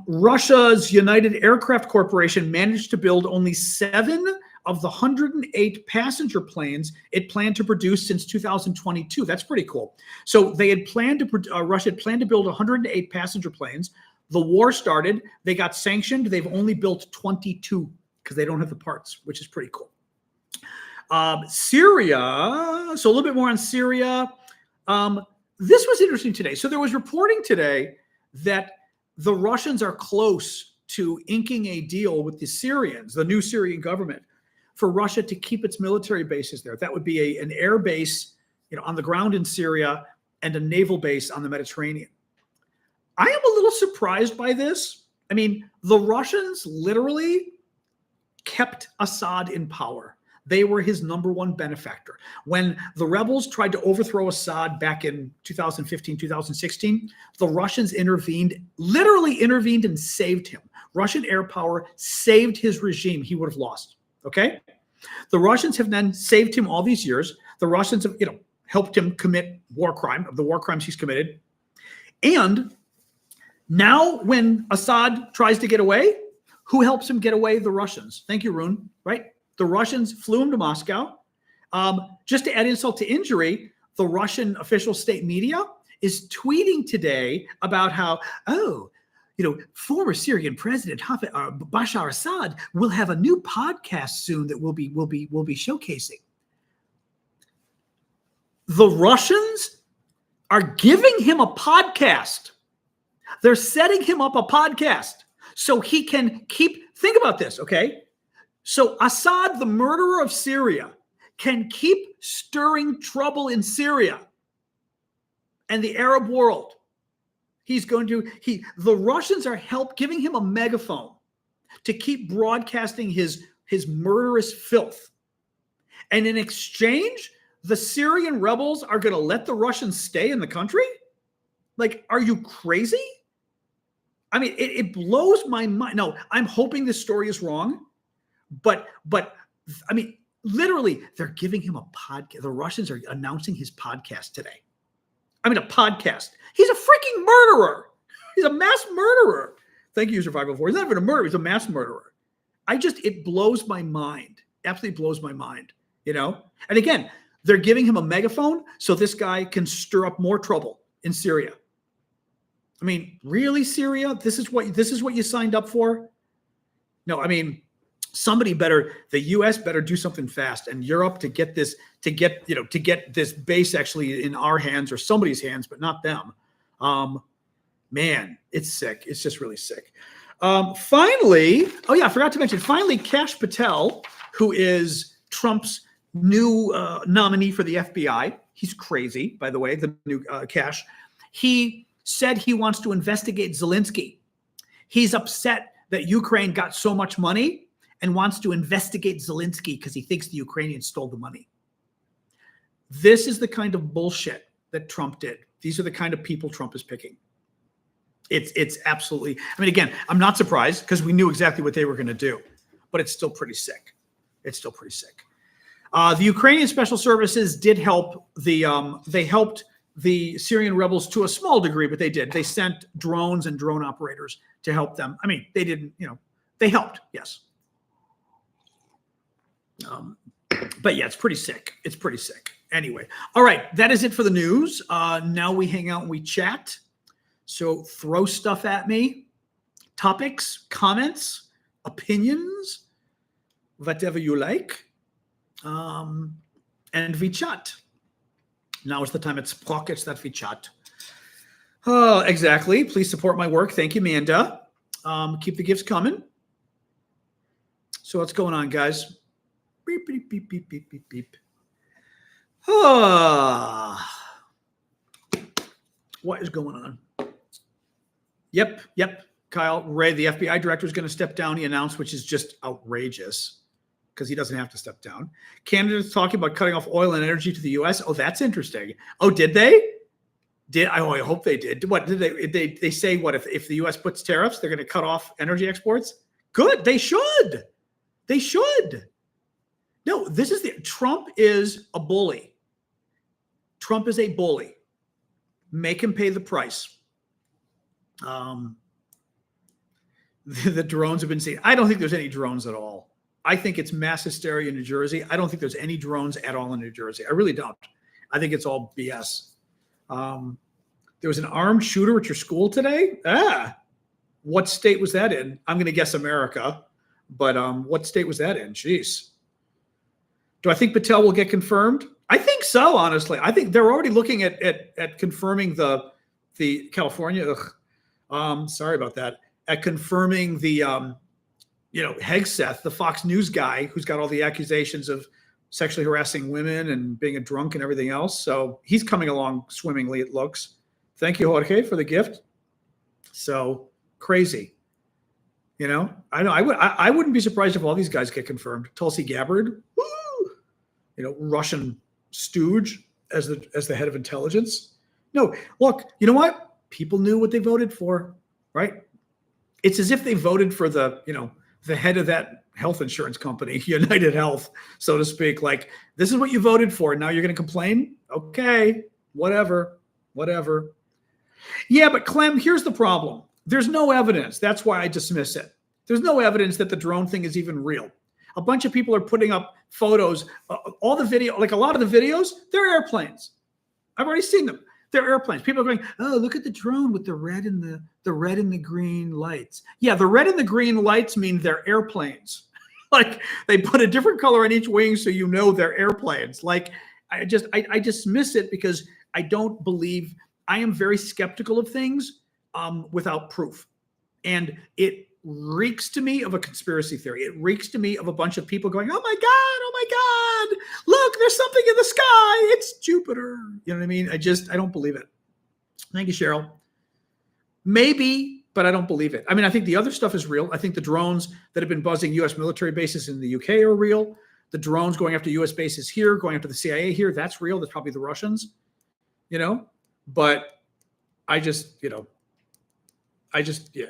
Russia's United Aircraft Corporation managed to build only 7 of the 108 passenger planes it planned to produce since 2022. That's pretty cool. So they had Russia had planned to build 108 passenger planes. The war started. They got sanctioned. They've only built 22 because they don't have the parts, which is pretty cool. Syria. So a little bit more on Syria. This was interesting today. So there was reporting today that the Russians are close to inking a deal with the Syrians, the new Syrian government, for Russia to keep its military bases there. That would be an air base, on the ground in Syria, and a naval base on the Mediterranean. I am a little surprised by this. I mean, the Russians literally kept Assad in power. They were his #1 benefactor. When the rebels tried to overthrow Assad back in 2015, 2016, the Russians literally intervened and saved him. Russian air power saved his regime. He would have lost. Okay? The Russians have then saved him all these years. The Russians have, helped him commit the war crimes he's committed. And now when Assad tries to get away, who helps him get away? The Russians. Thank you, Rune. Right? The Russians flew him to Moscow. Just to add insult to injury, the Russian official state media is tweeting today about how, former Syrian President Bashar Assad will have a new podcast soon that we'll be showcasing. The Russians are giving him a podcast. They're setting him up a podcast so he can think about this, okay? So Assad, the murderer of Syria, can keep stirring trouble in Syria and the Arab world. The Russians are giving him a megaphone to keep broadcasting his murderous filth. And in exchange, the Syrian rebels are going to let the Russians stay in the country? Like, are you crazy? I mean, it blows my mind. No, I'm hoping this story is wrong, but I mean, literally, they're giving him a podcast. The Russians are announcing his podcast today. I mean, a podcast. He's a freaking murderer. He's a mass murderer. Thank you, User504. He's not even a murderer. He's a mass murderer. It blows my mind. Absolutely blows my mind, And again, they're giving him a megaphone so this guy can stir up more trouble in Syria. I mean, really, Syria? This is what you signed up for? No, I mean, the U.S. better do something fast, and Europe to get this base actually in our hands or somebody's hands, but not them. Man, it's sick. It's just really sick. Finally, I forgot to mention. Finally, Kash Patel, who is Trump's new nominee for the FBI. He's crazy, by the way. The new Kash. He said he wants to investigate Zelensky. He's upset that Ukraine got so much money and wants to investigate Zelensky because he thinks the Ukrainians stole the money. This is the kind of bullshit that Trump did. These are the kind of people Trump is picking. It's absolutely, I mean, again, I'm not surprised because we knew exactly what they were going to do, but it's still pretty sick. It's still pretty sick. The Ukrainian special services did help they helped the Syrian rebels to a small degree, but they did. They sent drones and drone operators to help them. I mean, they didn't, they helped, yes. But yeah, it's pretty sick. It's pretty sick. Anyway, all right, that is it for the news. Now we hang out and we chat. So throw stuff at me, topics, comments, opinions, whatever you like, and we chat. Now is the time. It's pockets that we chat. Oh, exactly. Please support my work. Thank you, Manda. Keep the gifts coming. So what's going on, guys? Beep, beep, beep, beep, beep, beep, beep. What is going on? Yep. Kyle Ray, the FBI director, is going to step down, he announced, which is just outrageous because he doesn't have to step down. Canada's talking about cutting off oil and energy to the U.S. Oh, that's interesting. Oh, did they? I hope they did. What did they say? What if the U.S. puts tariffs, they're going to cut off energy exports? Good. They should. They should. No, Trump is a bully. Trump is a bully. Make him pay the price. The drones have been seen. I don't think there's any drones at all. I think it's mass hysteria in New Jersey. I don't think there's any drones at all in New Jersey. I really don't. I think it's all BS. There was an armed shooter at your school today. What state was that in? I'm going to guess America, but what state was that in? Jeez. Do I think Patel will get confirmed? I think so, honestly. I think they're already looking at confirming the California. Sorry about that. At confirming the Hegseth, the Fox News guy who's got all the accusations of sexually harassing women and being a drunk and everything else. So he's coming along swimmingly, it looks. Thank you, Jorge, for the gift. So crazy. I know. I wouldn't be surprised if all these guys get confirmed. Tulsi Gabbard, Russian stooge as the head of intelligence. No, look, you know what? People knew what they voted for, right? It's as if they voted for the head of that health insurance company, United Health, so to speak. Like, this is what you voted for. Now you're going to complain? Okay, whatever. Yeah, but Clem, here's the problem. There's no evidence. That's why I dismiss it. There's no evidence that the drone thing is even real. A bunch of people are putting up photos. All the video, like a lot of the videos, they're airplanes. I've already seen them. They're airplanes. People are going, oh, look at the drone with the red and the red and the green lights. Yeah, the red and the green lights mean they're airplanes. Like they put a different color on each wing so you know they're airplanes. Like I dismiss it because I don't believe. I am very skeptical of things without proof, and it reeks to me of a conspiracy theory. It reeks to me of a bunch of people going, oh my God, look, there's something in the sky. It's Jupiter. You know what I mean? I don't believe it. Thank you, Cheryl. Maybe, but I don't believe it. I mean, I think the other stuff is real. I think the drones that have been buzzing U.S. military bases in the UK are real. The drones going after U.S. bases here, going after the CIA here, that's real. That's probably the Russians, but yeah.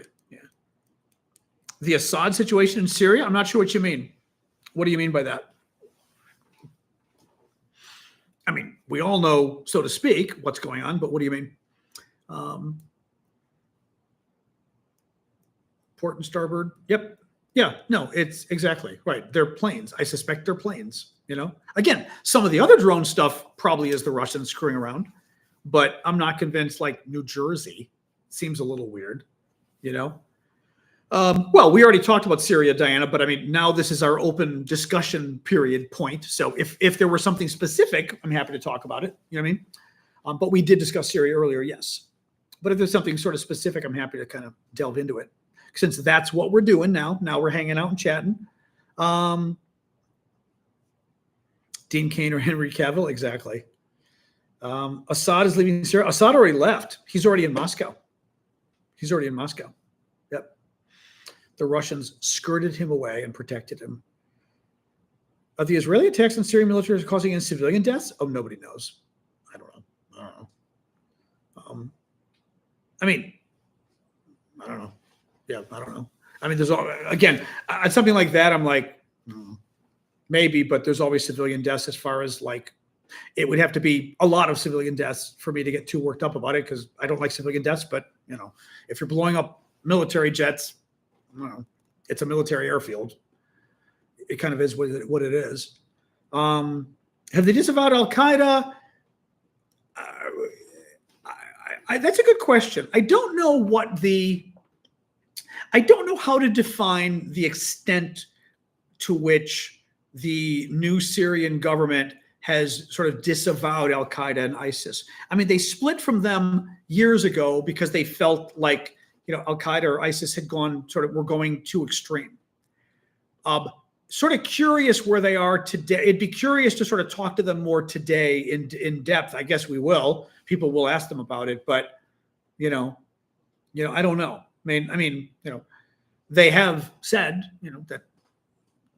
The Assad situation in Syria, I'm not sure what you mean. What do you mean by that? I mean, we all know, so to speak, what's going on, but what do you mean? Port and starboard. Yep. Yeah, no, it's exactly right. They're planes. I suspect they're planes, Again, some of the other drone stuff probably is the Russians screwing around, but I'm not convinced. Like New Jersey seems a little weird, Well, we already talked about Syria, Diana, but I mean, now this is our open discussion period point. So if there were something specific, I'm happy to talk about it. You know what I mean? But we did discuss Syria earlier, yes. But if there's something sort of specific, I'm happy to kind of delve into it. Since that's what we're doing now. Now we're hanging out and chatting. Dean Cain or Henry Cavill, exactly. Assad is leaving Syria. Assad already left. He's already in Moscow. Yep. The Russians skirted him away and protected him. Are the Israeli attacks on Syrian military causing any civilian deaths? Oh, nobody knows. I don't know. I mean, I don't know. Yeah, I don't know. I mean, there's again, something like that. I'm like, maybe, but there's always civilian deaths. As far as like, it would have to be a lot of civilian deaths for me to get too worked up about it because I don't like civilian deaths. But if you're blowing up military jets, it's a military airfield. It kind of is what it is. Have they disavowed Al Qaeda? That's a good question. I don't know how to define the extent to which the new Syrian government has sort of disavowed Al Qaeda and ISIS. I mean, they split from them years ago because they felt like, Al Qaeda or ISIS were going too extreme. Sort of curious where they are today. It'd be curious to sort of talk to them more today in depth. I guess we will. People will ask them about it, but I don't know. I mean, they have said, that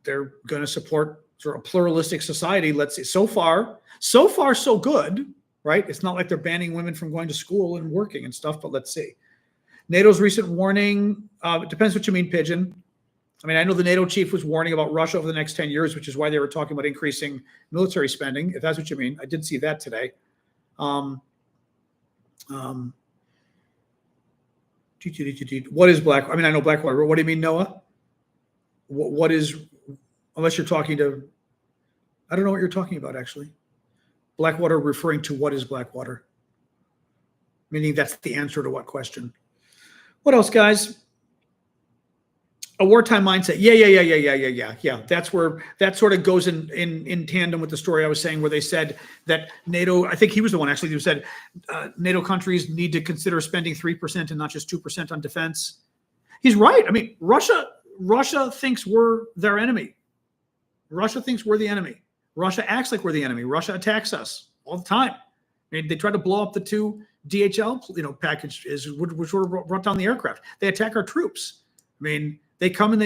they're going to support sort of a pluralistic society. Let's see. So far, so good, right? It's not like they're banning women from going to school and working and stuff, but let's see. NATO's recent warning, it depends what you mean, Pigeon. I mean, I know the NATO chief was warning about Russia over the next 10 years, which is why they were talking about increasing military spending, if that's what you mean. I did see that today. What is Blackwater? I mean, I know Blackwater. What do you mean, Noah? What is, unless you're talking to, I don't know what you're talking about, actually. Blackwater referring to what is Blackwater? Meaning that's the answer to what question? What else, guys? A wartime mindset. Yeah. That sort of goes in tandem with the story I was saying, where they said that NATO, I think he was the one actually who said NATO countries need to consider spending 3% and not just 2% on defense. He's right. I mean, Russia thinks we're their enemy. Russia thinks we're the enemy. Russia acts like we're the enemy. Russia attacks us all the time. I mean, they tried to blow up the 2 DHL, packages, which were brought down the aircraft. They attack our troops. I mean, they come and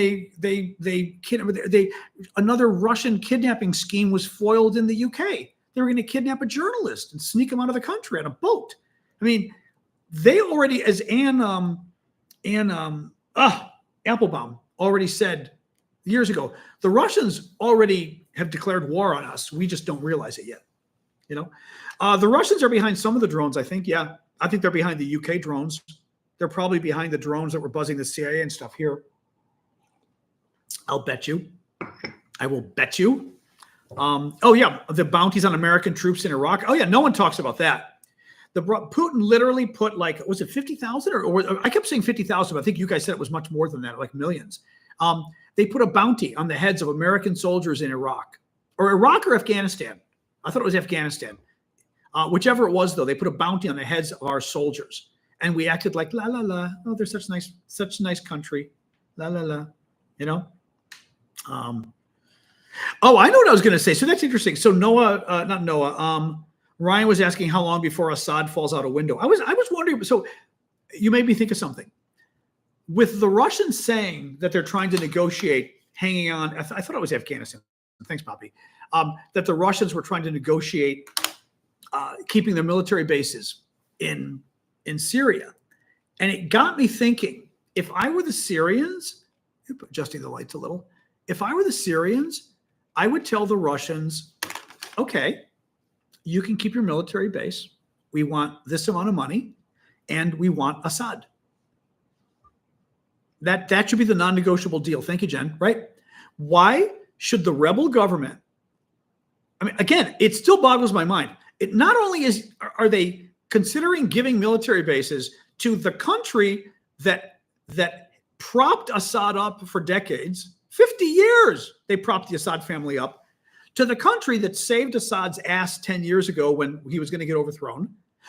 another Russian kidnapping scheme was foiled in the UK. They were going to kidnap a journalist and sneak him out of the country on a boat. I mean, they already, as Applebaum already said years ago, the Russians already have declared war on us. We just don't realize it yet. The Russians are behind some of the drones, I think. Yeah, I think they're behind the UK drones. They're probably behind the drones that were buzzing the CIA and stuff here. I'll bet you. I will bet you. Oh, yeah, the bounties on American troops in Iraq. Oh, yeah, no one talks about that. Putin literally put like, was it 50,000 or I kept saying 50,000, but I think you guys said it was much more than that, like millions. They put a bounty on the heads of American soldiers in Iraq or Afghanistan. I thought it was Afghanistan. Whichever it was, though, they put a bounty on the heads of our soldiers, and we acted like la la la. Oh, they're such a nice country, la la la. You know. Oh, I know what I was going to say. So that's interesting. So not Noah. Ryan was asking how long before Assad falls out a window. I was wondering. So you made me think of something. With the Russians saying that they're trying to negotiate, hanging on. I thought it was Afghanistan. Thanks, Poppy. That the Russians were trying to negotiate keeping their military bases in Syria, and it got me thinking. If I were the Syrians, adjusting the lights a little. If I were the Syrians, I would tell the Russians, okay, you can keep your military base. We want this amount of money, and we want Assad. That should be the non-negotiable deal. Thank you, Jen. Right? Why should the rebel government? I mean, again, it still boggles my mind. It not only are they considering giving military bases to the country that propped Assad up for decades, 50 years they propped the Assad family up, to the country that saved Assad's ass 10 years ago when he was going to get overthrown,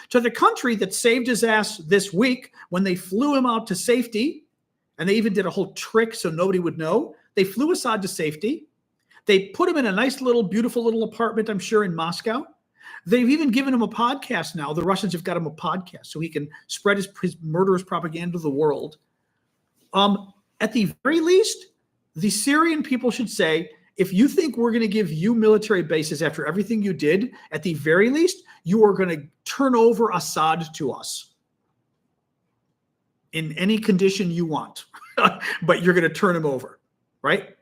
to the country that saved his ass this week when they flew him out to safety, and they even did a whole trick so nobody would know. They flew Assad to safety. They put him in a nice little, beautiful little apartment, I'm sure, in Moscow. They've even given him a podcast now. The Russians have got him a podcast so he can spread his murderous propaganda to the world. At the very least, the Syrian people should say, if you think we're going to give you military bases after everything you did, at the very least, you are going to turn over Assad to us in any condition you want, but you're going to turn him over, right?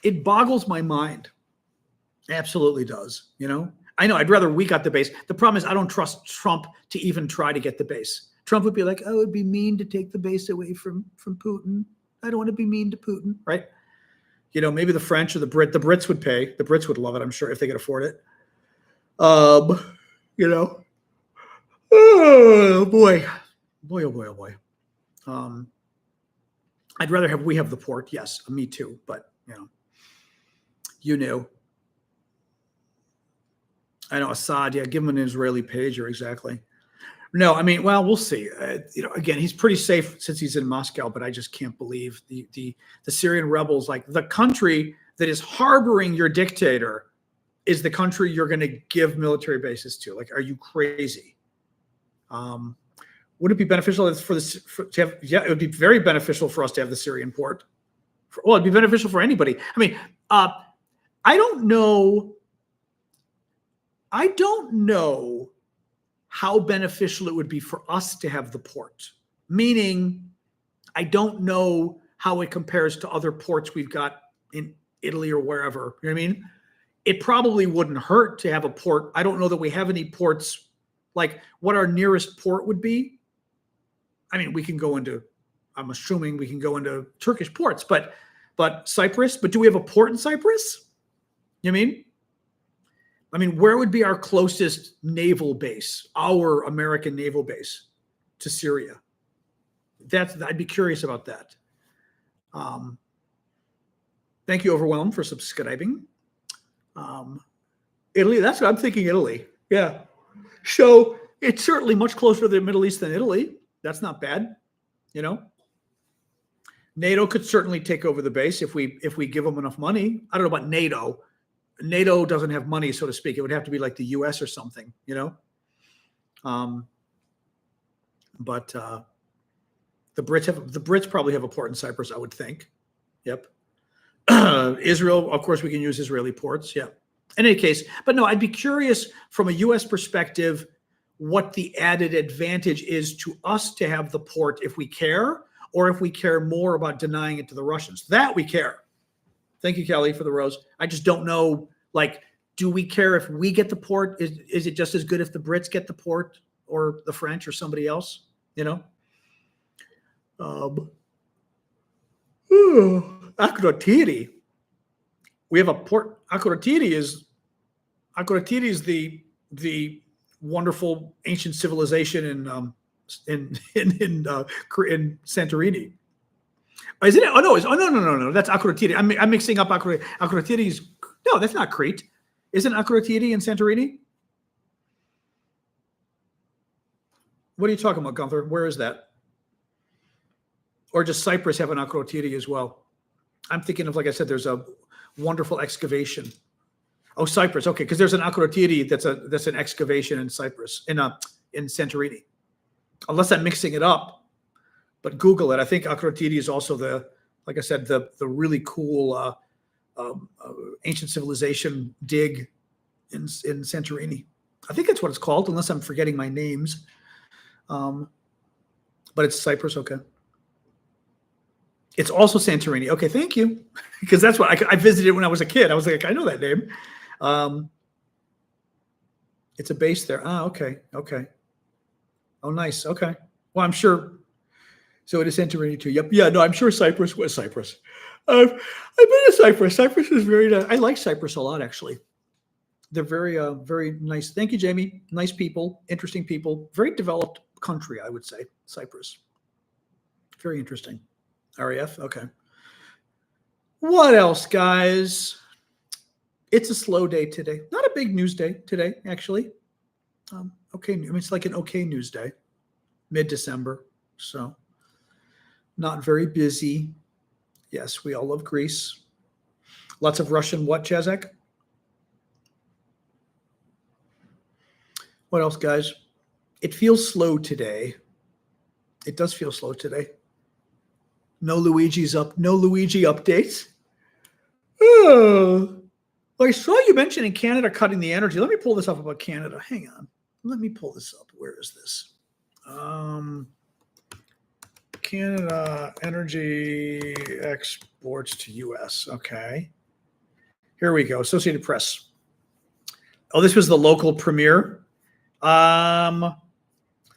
It boggles my mind. Absolutely does. You know, I know I'd rather we got the base. The problem is I don't trust Trump to even try to get the base. Trump would be like, oh, it'd be mean to take the base away from Putin. I don't want to be mean to Putin, right? You know, maybe the French or the Brits would pay. The Brits would love it, I'm sure, if they could afford it. You know, oh boy. I'd rather we have the port. Yes, me too. But you know. I know Assad. Yeah, give him an Israeli pager. Exactly. No, I mean, well, we'll see. Again, he's pretty safe since he's in Moscow, but I just can't believe the Syrian rebels, like the country that is harboring your dictator, is the country you're going to give military bases to. Like, are you crazy? Would it be beneficial to have? Yeah, it would be very beneficial for us to have the Syrian port. Well, it'd be beneficial for anybody. I mean, I don't know how beneficial it would be for us to have the port. Meaning, I don't know how it compares to other ports we've got in Italy or wherever. You know what I mean? It probably wouldn't hurt to have a port. I don't know that we have any ports, like what our nearest port would be. I mean, I'm assuming we can go into Turkish ports, but Cyprus, but do we have a port in Cyprus? You know what I mean? I mean, where would be our closest naval base, our American naval base to Syria? I'd be curious about that. Thank you, Overwhelmed, for subscribing. Italy, that's what I'm thinking, Italy. Yeah. So it's certainly much closer to the Middle East than Italy. That's not bad. You know, NATO could certainly take over the base if we give them enough money. I don't know about NATO. NATO doesn't have money, so to speak. It would have to be like the U.S. or something, you know. But the Brits probably have a port in Cyprus, I would think. Yep. Israel, of course, we can use Israeli ports. Yeah. In any case, but no, I'd be curious from a U.S. perspective what the added advantage is to us to have the port if we care, or if we care more about denying it to the Russians. That we care. Thank you, Kelly, for the rose. I just don't know, like, do we care if we get the port? Is it just as good if the Brits get the port or the French or somebody else? You know? Akrotiri. We have a port. Akrotiri is the wonderful ancient civilization in Santorini. Isn't it? Oh no! No. That's Akrotiri. I'm mixing up Akrotiri. Akrotiri's no, that's not Crete. Isn't Akrotiri in Santorini? What are you talking about, Gunther? Where is that? Or does Cyprus have an Akrotiri as well? I'm thinking of, like I said, there's a wonderful excavation. Oh, Cyprus. Okay, because there's an Akrotiri that's an excavation in Cyprus, in Santorini. Unless I'm mixing it up, but Google it. I think Akrotiri is also like I said, the really cool ancient civilization dig in Santorini. I think that's what it's called, unless I'm forgetting my names. But it's Cyprus. Okay. It's also Santorini. Okay, thank you, because that's what I visited when I was a kid. I was like, I know that name. It's a base there. Ah, okay. Oh, nice. Okay. Well, I'm sure. So it is Santorini too. Yep. Yeah. No, I'm sure Cyprus was Cyprus. I've been to Cyprus. Cyprus is very nice. I like Cyprus a lot, actually. They're very nice. Thank you, Jamie. Nice people, interesting people, very developed country, I would say. Cyprus. Very interesting. RAF. Okay. What else, guys? It's a slow day today. Not a big news day today, actually. Okay. I mean, it's like an okay news day, mid-December. So not very busy. Yes, we all love Greece. Lots of Russian what, Chazak? What else, guys? It feels slow today. It does feel slow today. No Luigi updates. Oh, well, I saw you mentioning Canada cutting the energy. Let me pull this up about Canada. Hang on. Let me pull this up. Where is this? Canada energy exports to U.S. Okay. Here we go. Associated Press. Oh, this was the local premier.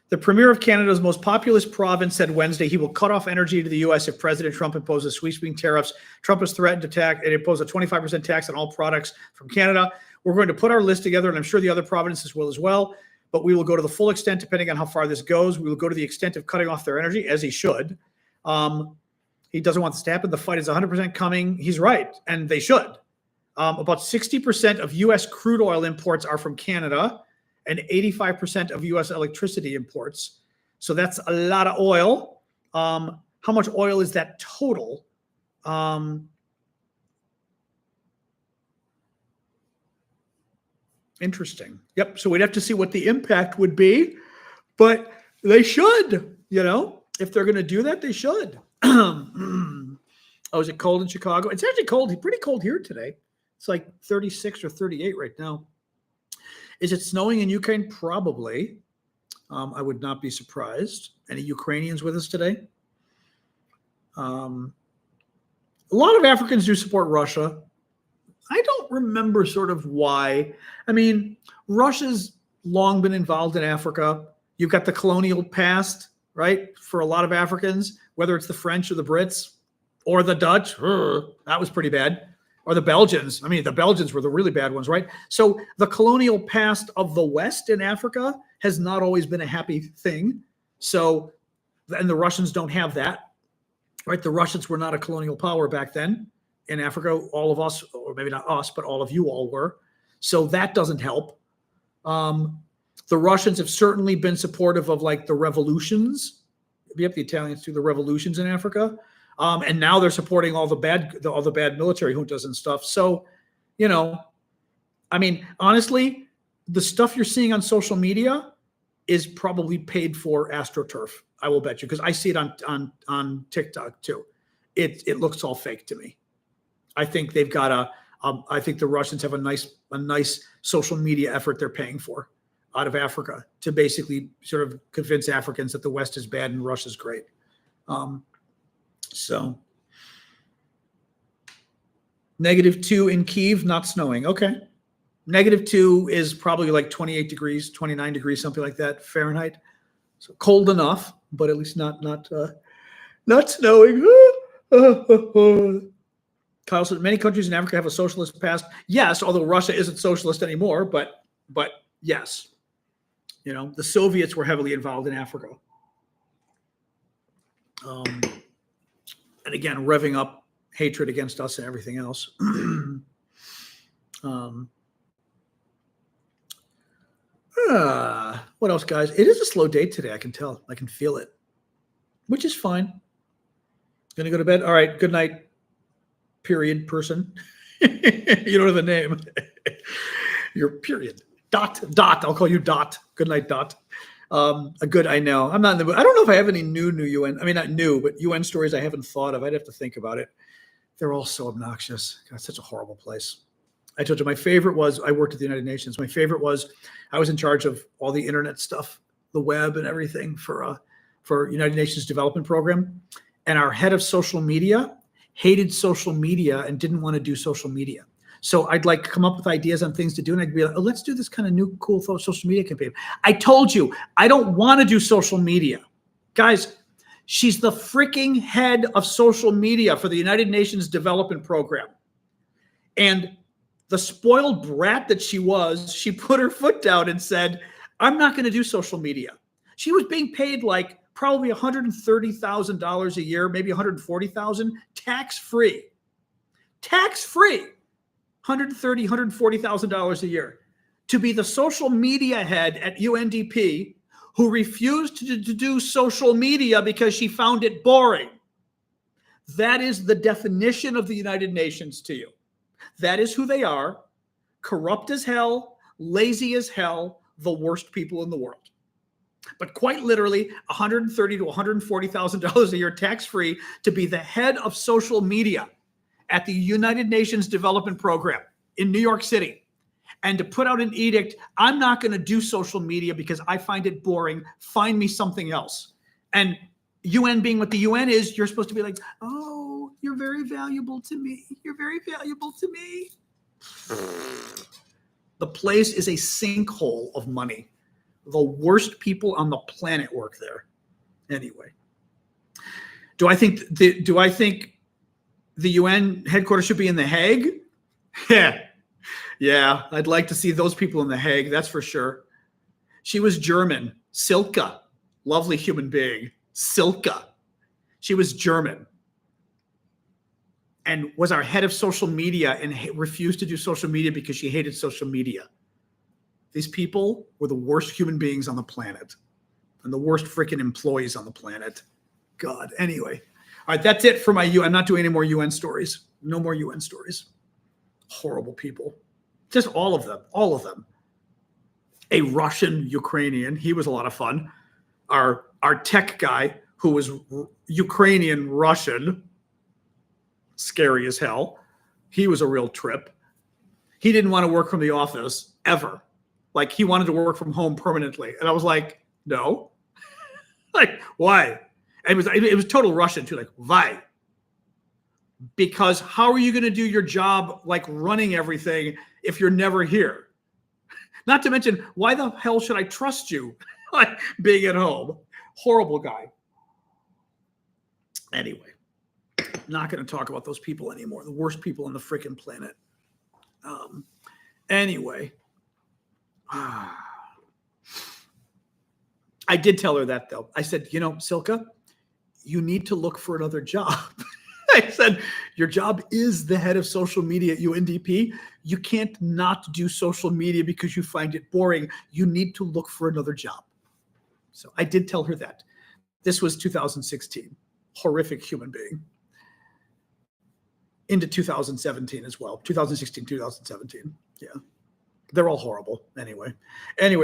The premier of Canada's most populous province said Wednesday he will cut off energy to the U.S. if President Trump imposes sweeping tariffs. Trump has threatened to impose a 25% tax on all products from Canada. We're going to put our list together, and I'm sure the other provinces will as well. But we will go to the full extent, depending on how far this goes. We will go to the extent of cutting off their energy, as he should. He doesn't want this to happen. The fight is 100% coming. He's right, and they should. About 60% of U.S. crude oil imports are from Canada, and 85% of U.S. electricity imports. So that's a lot of oil. How much oil is that total? Interesting. Yep. So we'd have to see what the impact would be, but they should, if they're going to do that, they should. Oh, is it cold in Chicago? It's actually cold. Pretty cold here today. It's like 36 or 38 right now. Is it snowing in Ukraine? Probably. I would not be surprised. Any Ukrainians with us today? A lot of Africans do support Russia. I don't remember sort of why. I mean, Russia's long been involved in Africa. You've got the colonial past, right? For a lot of Africans, whether it's the French or the Brits or the Dutch, that was pretty bad. Or the Belgians. I mean, the Belgians were the really bad ones, right? So the colonial past of the West in Africa has not always been a happy thing. So, and the Russians don't have that, right? The Russians were not a colonial power back then in Africa. All of us, or maybe not us, but all of you all were. So that doesn't help. The Russians have certainly been supportive of like the revolutions. Yep, the Italians do the revolutions in Africa. And now they're supporting all the bad military juntas and stuff. So, I mean, honestly, the stuff you're seeing on social media is probably paid for AstroTurf. I will bet you, because I see it on TikTok too. It looks all fake to me. I think they've got I think the Russians have a nice social media effort they're paying for out of Africa to basically sort of convince Africans that the West is bad and Russia's great. So -2 in Kyiv, not snowing. Okay. -2 is probably like 28 degrees, 29 degrees, something like that Fahrenheit. So cold enough, but at least not snowing. Kyle said many countries in Africa have a socialist past. Yes, although Russia isn't socialist anymore, but yes. You know, the Soviets were heavily involved in Africa. And again, revving up hatred against us and everything else. What else, guys? It is a slow day today. I can tell. I can feel it, which is fine. Gonna go to bed. All right. Good night. Period. Person. You don't have a name. You're period. Dot. I'll call you Dot. Good night, Dot. A good. I know. I'm not in the mood. I don't know if I have any new UN. I mean, not new, but UN stories I haven't thought of. I'd have to think about it. They're all so obnoxious. God, it's such a horrible place. I told you my favorite was I worked at the United Nations. My favorite was I was in charge of all the internet stuff, the web and everything for United Nations Development Program. And our head of social media hated social media and didn't want to do social media. So I'd like come up with ideas on things to do. And I'd be like, oh, let's do this kind of new, cool social media campaign. I told you, I don't want to do social media. Guys, she's the freaking head of social media for the United Nations Development Program. And the spoiled brat that she was, she put her foot down and said, I'm not going to do social media. She was being paid like probably $130,000 a year, maybe $140,000, tax-free. Tax-free. $130,000, $140,000 a year to be the social media head at UNDP who refused to do social media because she found it boring. That is the definition of the United Nations to you. That is who they are. Corrupt as hell, lazy as hell, the worst people in the world. But quite literally, $130,000 to $140,000 a year tax-free to be the head of social media at the United Nations Development Program in New York City. And to put out an edict, I'm not going to do social media because I find it boring. Find me something else. And UN being what the UN is, you're supposed to be like, oh, you're very valuable to me. You're very valuable to me. The place is a sinkhole of money. The worst people on the planet work there. Anyway, do I think the UN headquarters should be in The Hague? Yeah, I'd like to see those people in The Hague, that's for sure. She was German. Silke, lovely human being. Silke. She was German and was our head of social media and refused to do social media because she hated social media. These people were the worst human beings on the planet and the worst freaking employees on the planet. God, anyway. All right, that's it for my I'm not doing any more UN stories. No more UN stories. Horrible people. Just all of them. All of them. A Russian Ukrainian. He was a lot of fun. Our tech guy who was Ukrainian Russian. Scary as hell. He was a real trip. He didn't want to work from the office ever. Like he wanted to work from home permanently. And I was like, no. Like, why? And it was total Russian too. Like, why? Because how are you going to do your job like running everything if you're never here? Not to mention, why the hell should I trust you? Like being at home. Horrible guy. Anyway, not going to talk about those people anymore. The worst people on the freaking planet. Anyway. I did tell her that though. I said, Silke, you need to look for another job. I said, your job is the head of social media at UNDP. You can't not do social media because you find it boring. You need to look for another job. So I did tell her that. This was 2016. Horrific human being. Into 2017 as well. 2016, 2017. Yeah. They're all horrible. Anyway,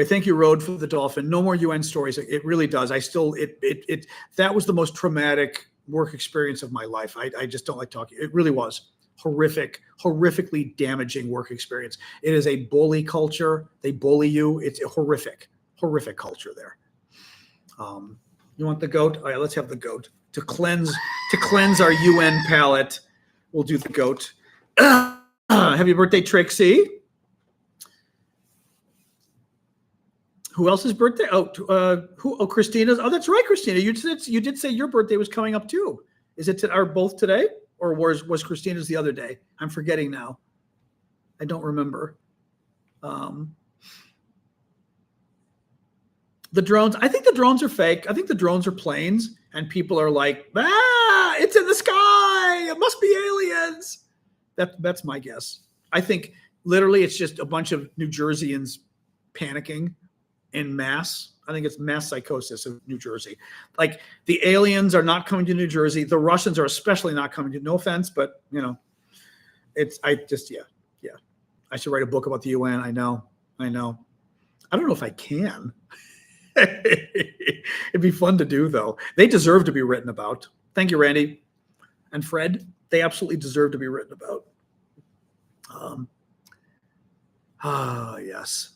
thank you, Road, for the dolphin. No more UN stories. It really does. That was the most traumatic work experience of my life. I just don't like talking. It really was horrifically damaging work experience. It is a bully culture. They bully you. It's a horrific culture there. You want the goat? All right, let's have the goat to cleanse our UN palate. We'll do the goat. Happy birthday, Trixie. Who else's birthday? Christina's. Oh, that's right, Christina. You did say your birthday was coming up too. Is it are both today, or was Christina's the other day? I'm forgetting now. I don't remember. The drones, I think the drones are fake. I think the drones are planes, and people are like, it's in the sky. It must be aliens. That's my guess. I think literally it's just a bunch of New Jerseyans panicking in mass. I think it's mass psychosis in New Jersey. Like the aliens are not coming to New Jersey. The Russians are especially not coming to, no offense, but I should write a book about the UN. I know. I don't know if I can. It'd be fun to do, though. They deserve to be written about. Thank you, Randy and Fred. They absolutely deserve to be written about. Yes.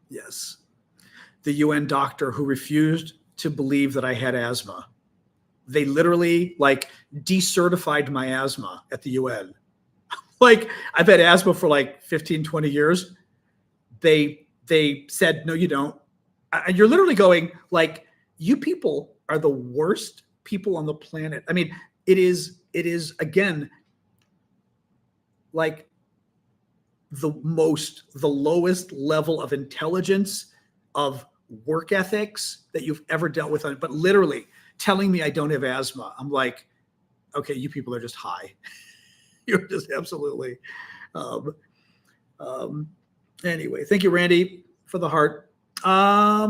Yes. The UN doctor who refused to believe that I had asthma. They literally decertified my asthma at the UN. I've had asthma for 15, 20 years. They said, no, you don't. And you're literally going you people are the worst people on the planet. I mean, it is again, the lowest level of intelligence, of work ethics that you've ever dealt with. But literally telling me I don't have asthma. I'm like, okay, you people are just high. You're just absolutely. Anyway, thank you, Randy, for the heart. I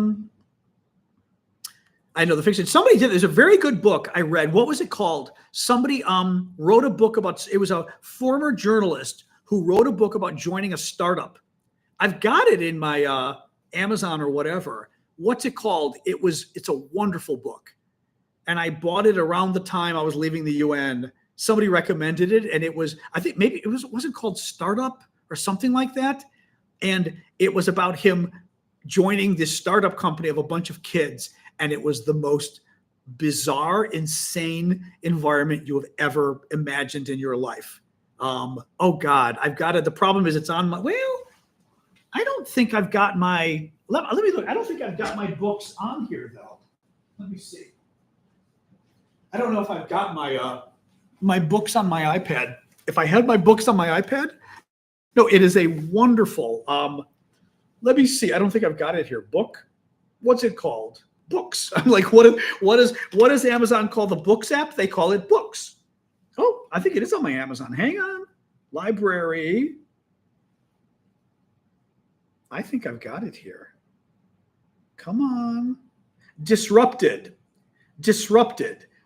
know the fiction. Somebody did. There's a very good book I read. What was it called? Somebody wrote a book about. It was a former journalist who wrote a book about joining a startup. I've got it in my Amazon or whatever. What's it called? It's a wonderful book, and I bought it around the time I was leaving the UN. Somebody recommended it, and I think maybe it wasn't called Startup or something like that. And it was about him joining this startup company of a bunch of kids. And it was the most bizarre, insane environment you have ever imagined in your life. Oh God, I've got it. The problem is it's on my, I don't think I've got my, let me look. I don't think I've got my books on here though. Let me see. I don't know if I've got my books on my iPad. If I had my books on my iPad, no, it is a wonderful, let me see. I don't think I've got it here. Book. What's it called? Books. I'm like, what does Amazon call the books app? They call it books. Oh, I think it is on my Amazon. Hang on. Library. I think I've got it here. Come on. Disrupted.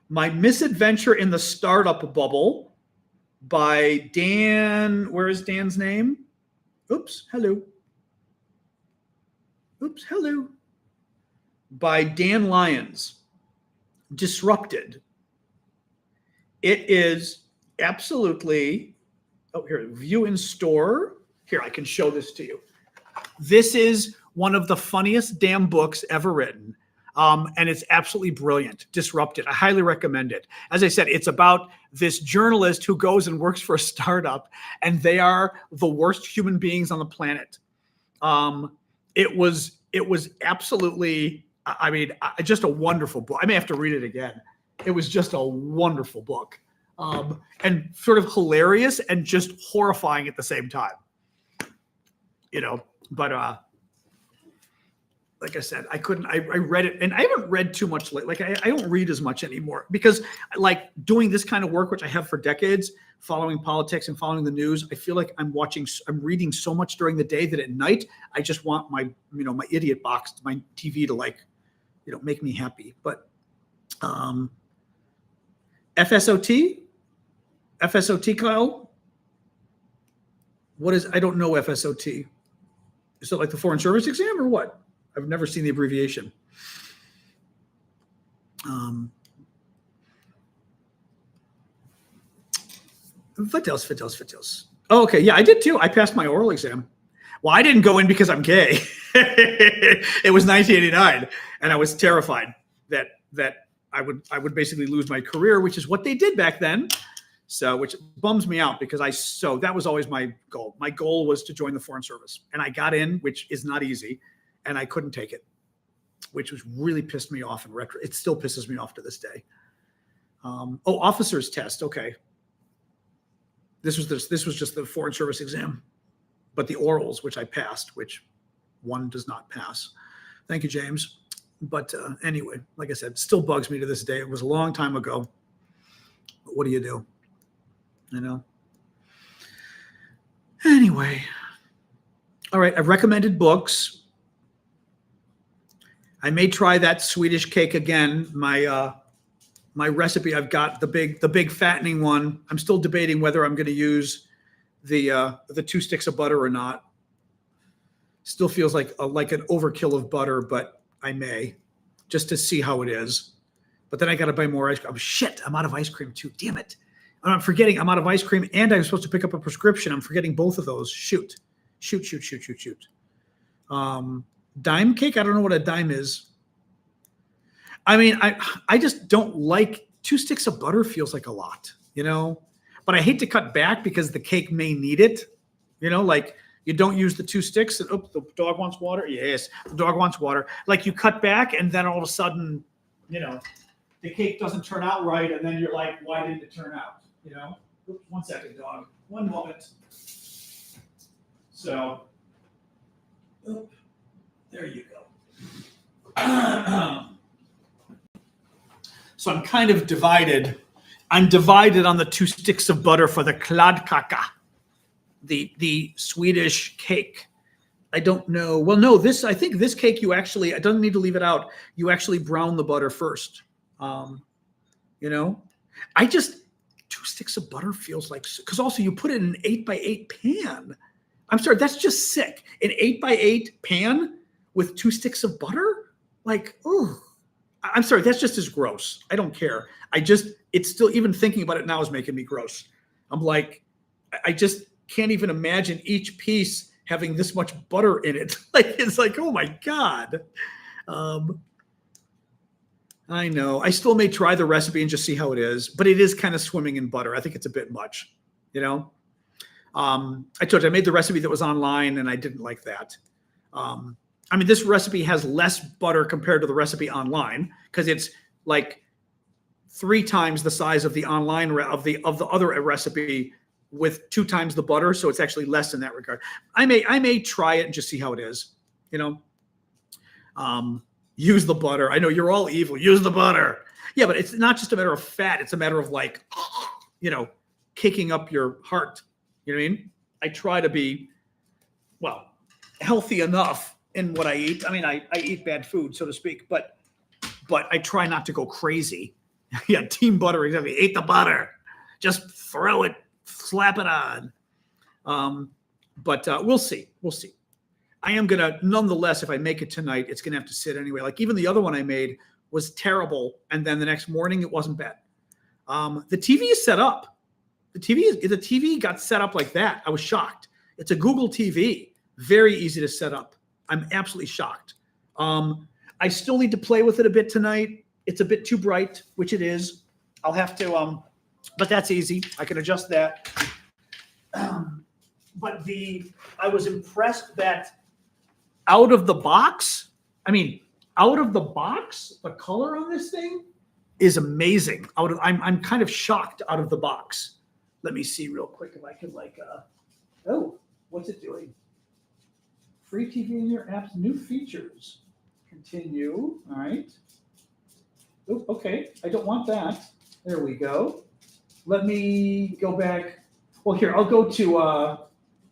My Misadventure in the Startup Bubble by Dan. Where is Dan's name? Hello. By Dan Lyons. Disrupted. It is absolutely, here, view in store. Here, I can show this to you. This is one of the funniest damn books ever written. And it's absolutely brilliant. Disrupted. I highly recommend it. As I said, it's about this journalist who goes and works for a startup, and they are the worst human beings on the planet. It was absolutely, just a wonderful book. I may have to read it again. It was just a wonderful book, and sort of hilarious and just horrifying at the same time. But like I said, I read it, and I haven't read too much lately. I don't read as much anymore because doing this kind of work, which I have for decades, following politics and following the news, I feel like I'm reading so much during the day that at night, I just want my idiot box, my TV to make me happy. But FSOT, Kyle, I don't know FSOT. Is it like the Foreign Service exam or what? I've never seen the abbreviation. Fatels. Oh, okay. Yeah, I did too. I passed my oral exam. Well, I didn't go in because I'm gay. It was 1989, and I was terrified that I would basically lose my career, which is what they did back then. So, which bums me out because that was always my goal. My goal was to join the Foreign Service, and I got in, which is not easy. And I couldn't take it, which was really pissed me off in retro. It still pisses me off to this day. Officer's test. Okay. This was just the Foreign Service exam, but the orals, which I passed, which one does not pass. Thank you, James. But anyway, like I said, it still bugs me to this day. It was a long time ago. But what do you do? You know? Anyway. All right, I've recommended books. I may try that Swedish cake again. My recipe, I've got the big fattening one. I'm still debating whether I'm going to use the 2 sticks of butter or not. Still feels like an overkill of butter, but I may, just to see how it is. But then I got to buy more ice cream. Oh, shit, I'm out of ice cream too. Damn it. And I'm forgetting I'm out of ice cream and I'm supposed to pick up a prescription. I'm forgetting both of those. Shoot. Dime cake? I don't know what a dime is. I mean, I just don't like 2 sticks of butter feels like a lot, you know? But I hate to cut back because the cake may need it. You know, like you don't use the 2 sticks and the dog wants water. Yes, the dog wants water. Like you cut back and then all of a sudden, you know, the cake doesn't turn out right. And then you're like, why didn't it turn out? You know, oops, 1 second, dog. 1 moment. So, there you go. So I'm kind of divided. I'm divided on the 2 sticks of butter for the kladdkaka, the Swedish cake. I don't know. Well, no, I think this cake you actually, I don't need to leave it out. You actually brown the butter first. You know, 2 sticks of butter feels like, because also you put it in an 8x8 pan. I'm sorry, that's just sick. An 8x8 pan with 2 sticks of butter? Like, oh, I'm sorry, that's just as gross. I don't care. It's still, even thinking about it now is making me gross. I'm like, I just can't even imagine each piece having this much butter in it. Like, it's like, oh my God. I know. I still may try the recipe and just see how it is, but it is kind of swimming in butter. I think it's a bit much, you know? I told you I made the recipe that was online and I didn't like that. I mean, this recipe has less butter compared to the recipe online because it's like 3 times the size of the online of the other recipe with 2 times the butter. So it's actually less in that regard. I may try it and just see how it is, you know? Use the butter. I know you're all evil. Use the butter. Yeah, but it's not just a matter of fat. It's a matter of like, you know, kicking up your heart. You know what I mean? I try to be, well, healthy enough in what I eat. I mean, I eat bad food, so to speak, but I try not to go crazy. Yeah, team butter, exactly. Eat the butter. Just throw it, slap it on. But we'll see. We'll see. I am going to, nonetheless, if I make it tonight, it's going to have to sit anyway. Like even the other one I made was terrible. And then the next morning, it wasn't bad. The TV is set up. The TV got set up like that. I was shocked. It's a Google TV. Very easy to set up. I'm absolutely shocked. I still need to play with it a bit tonight. It's a bit too bright, which it is. I'll have to, but that's easy. I can adjust that. But I was impressed that out of the box, the color on this thing is amazing. I'm kind of shocked out of the box. Let me see real quick if I can what's it doing? Free TV in your apps, new features. Continue. All right. Oh, okay. I don't want that. There we go. Let me go back. Well, here, I'll go to, where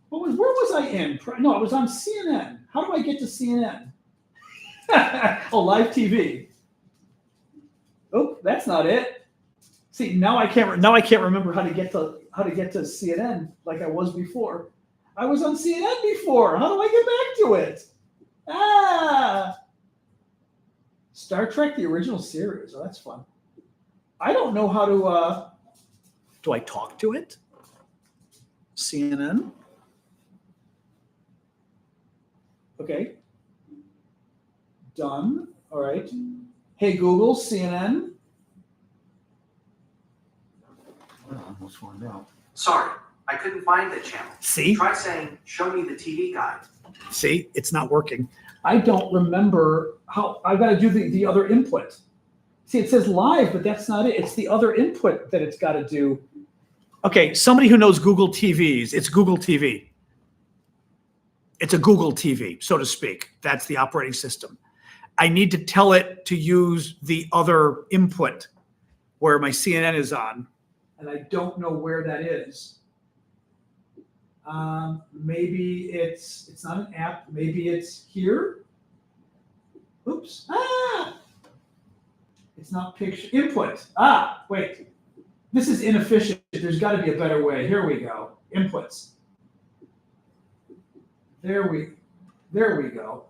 was I in? No, I was on CNN. How do I get to CNN? Oh, live TV. Oh, that's not it. See, now I can't remember how to get to CNN like I was before. I was on CNN before. How do I get back to it? Star Trek, the original series. Oh, that's fun. I don't know how to, do I talk to it? CNN. Okay. Done. All right. Hey, Google, CNN. I almost found out. Sorry, I couldn't find the channel. See? Try saying, show me the TV guide. See, it's not working. I don't remember how, I've got to do the other input. See, it says live, but that's not it. It's the other input that it's got to do. Okay, somebody who knows Google TVs, it's Google TV. It's a Google TV, so to speak. That's the operating system. I need to tell it to use the other input where my CNN is on, and I don't know where that is. Maybe it's not an app. Maybe it's here. Oops. It's not picture input. Wait. This is inefficient. There's got to be a better way. Here we go. Inputs. There we go.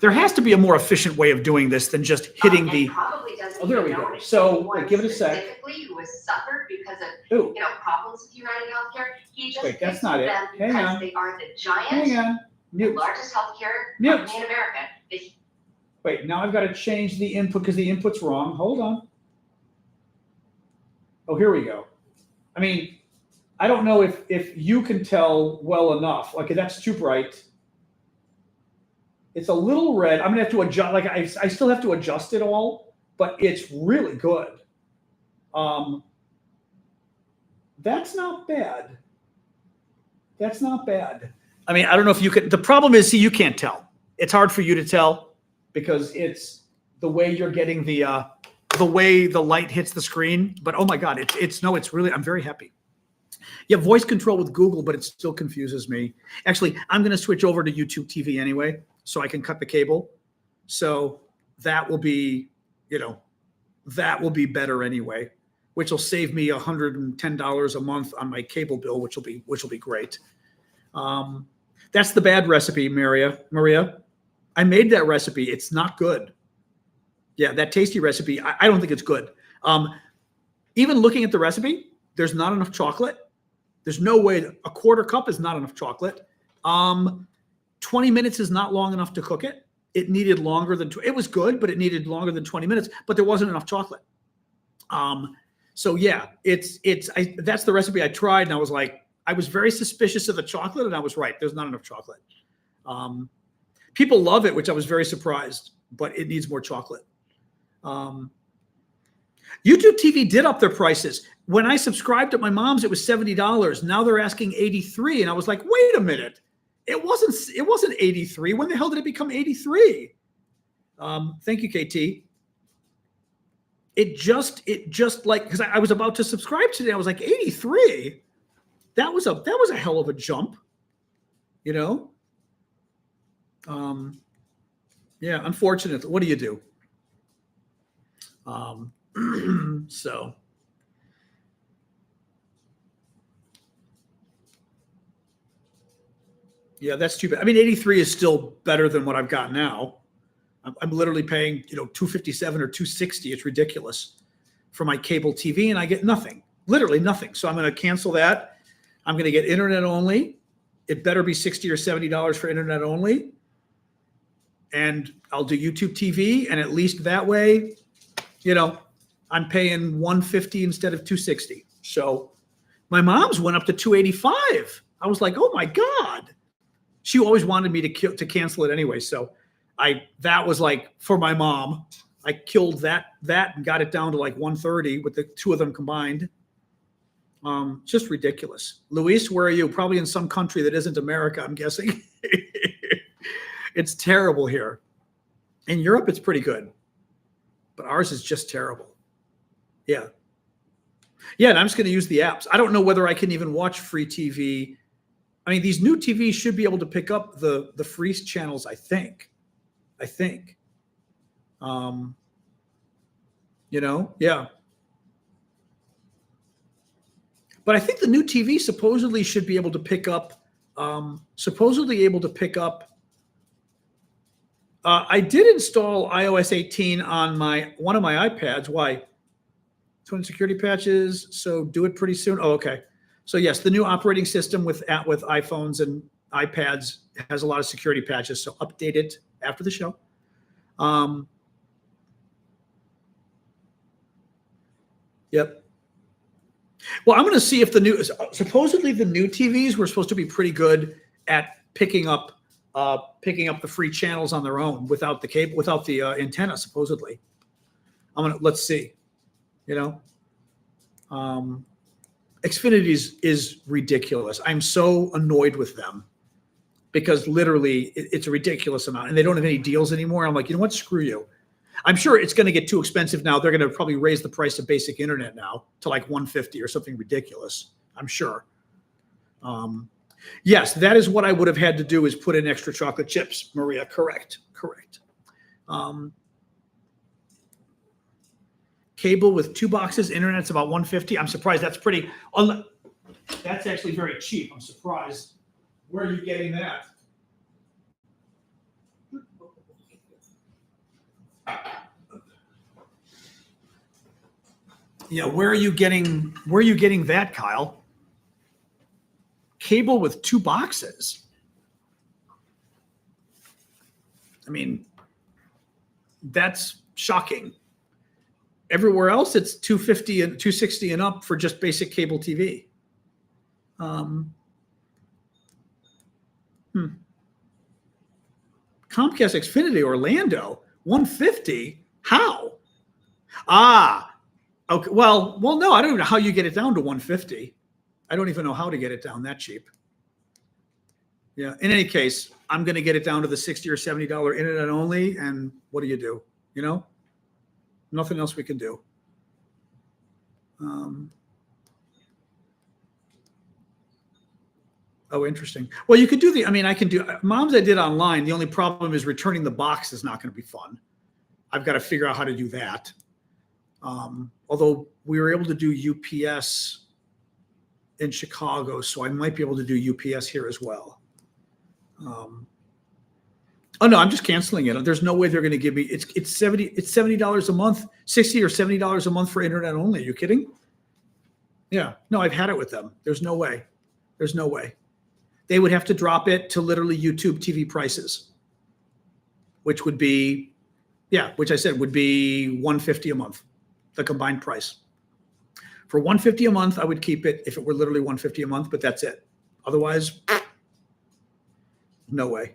There has to be a more efficient way of doing this than just hitting the. Probably doesn't There we even go. know So anyone give it a sec. specifically who has suffered because of Ooh, problems with United Healthcare. He just wait, that's picks not it. them Hang because on. they are the Hang giant, on. Mute. largest healthcare Mute. company in America. They Wait, now I've got to change the input because the input's wrong. Hold on. Oh, here we go. I mean, I don't know if you can tell well enough. Okay, that's too bright. It's a little red. I'm gonna have to adjust. Like I still have to adjust it all, but it's really good. That's not bad. That's not bad. I mean, I don't know if you could. The problem is, see, you can't tell. It's hard for you to tell because it's the way you're getting the way the light hits the screen. But oh my God, it's really. I'm very happy. You have voice control with Google, but it still confuses me. Actually, I'm going to switch over to YouTube TV anyway, so I can cut the cable. So that will be, that will be better anyway, which will save me $110 a month on my cable bill, which will be great. That's the bad recipe, Maria. I made that recipe. It's not good. Yeah, that tasty recipe. I don't think it's good. Even looking at the recipe, there's not enough chocolate. There's no way a quarter cup is not enough chocolate. 20 minutes is not long enough to cook it. It needed longer than, it was good, but it needed longer than 20 minutes, but there wasn't enough chocolate. So yeah, that's the recipe I tried. And I was like, I was very suspicious of the chocolate and I was right. There's not enough chocolate. People love it, which I was very surprised, but it needs more chocolate. YouTube TV did up their prices. When I subscribed at my mom's, it was $70. Now they're asking $83. And I was like, wait a minute. It wasn't 83. When the hell did it become 83? Thank you, KT. It just like, because I was about to subscribe today. I was like, 83? That was a hell of a jump, Yeah, unfortunately. What do you do? So yeah, that's too bad. I mean, 83 is still better than what I've got now. I'm literally paying, $257 or $260. It's ridiculous for my cable TV, and I get nothing, literally nothing. So I'm going to cancel that. I'm going to get internet only. It better be $60 or $70 for internet only. And I'll do YouTube TV, and at least that way, I'm paying $150 instead of $260. So my mom's went up to $285. I was like, oh my God. She always wanted me to cancel it anyway. So that was like for my mom. I killed that and got it down to like $130 with the two of them combined. Just ridiculous. Luis, where are you? Probably in some country that isn't America, I'm guessing. It's terrible here. In Europe, it's pretty good. But ours is just terrible. Yeah. Yeah, and I'm just going to use the apps. I don't know whether I can even watch free TV. I mean, these new TVs should be able to pick up the free channels, I think. Yeah. But I think the new TV supposedly should be able to pick up, I did install iOS 18 on one of my iPads. Why? 20 security patches. So do it pretty soon. Oh, okay. So yes, the new operating system with iPhones and iPads has a lot of security patches. So update it after the show. Yep. Well, I'm going to see if supposedly the new TVs were supposed to be pretty good at picking up the free channels on their own without the cable, without the antenna, supposedly. Let's see, Xfinity is ridiculous. I'm so annoyed with them. because literally it's a ridiculous amount, and they don't have any deals anymore. I'm like, you know what? Screw you. I'm sure it's going to get too expensive now. They're going to probably raise the price of basic internet now to like $150 or something ridiculous. I'm sure. Yes, that is what I would have had to do, is put in extra chocolate chips, Maria. Correct. Cable with 2 boxes, internet's about $150. I'm surprised. That's pretty. That's actually very cheap. I'm surprised. Where are you getting that? Yeah, where are you getting that, Kyle? Cable with 2 boxes. I mean, that's shocking. Everywhere else, it's $250 and $260 and up for just basic cable TV. Comcast Xfinity Orlando, $150. How? Okay. Well, no, I don't even know how you get it down to $150. I don't even know how to get it down that cheap. Yeah. In any case, I'm going to get it down to the $60 or $70 internet only. And what do? You know, nothing else we can do. Oh, interesting. Well, you could do I can do Moms I did online. The only problem is returning the box is not going to be fun. I've got to figure out how to do that. Although we were able to do UPS in Chicago, so I might be able to do UPS here as well. Oh no, I'm just canceling it. There's no way they're going to give me it's $70 a month, $60 or $70 a month for internet only. Are you kidding? Yeah. No, I've had it with them. There's no way. They would have to drop it to literally YouTube TV prices, which would be, which I said would be $150 a month, the combined price. For $150 a month, I would keep it if it were literally $150 a month, but that's it. Otherwise, no way.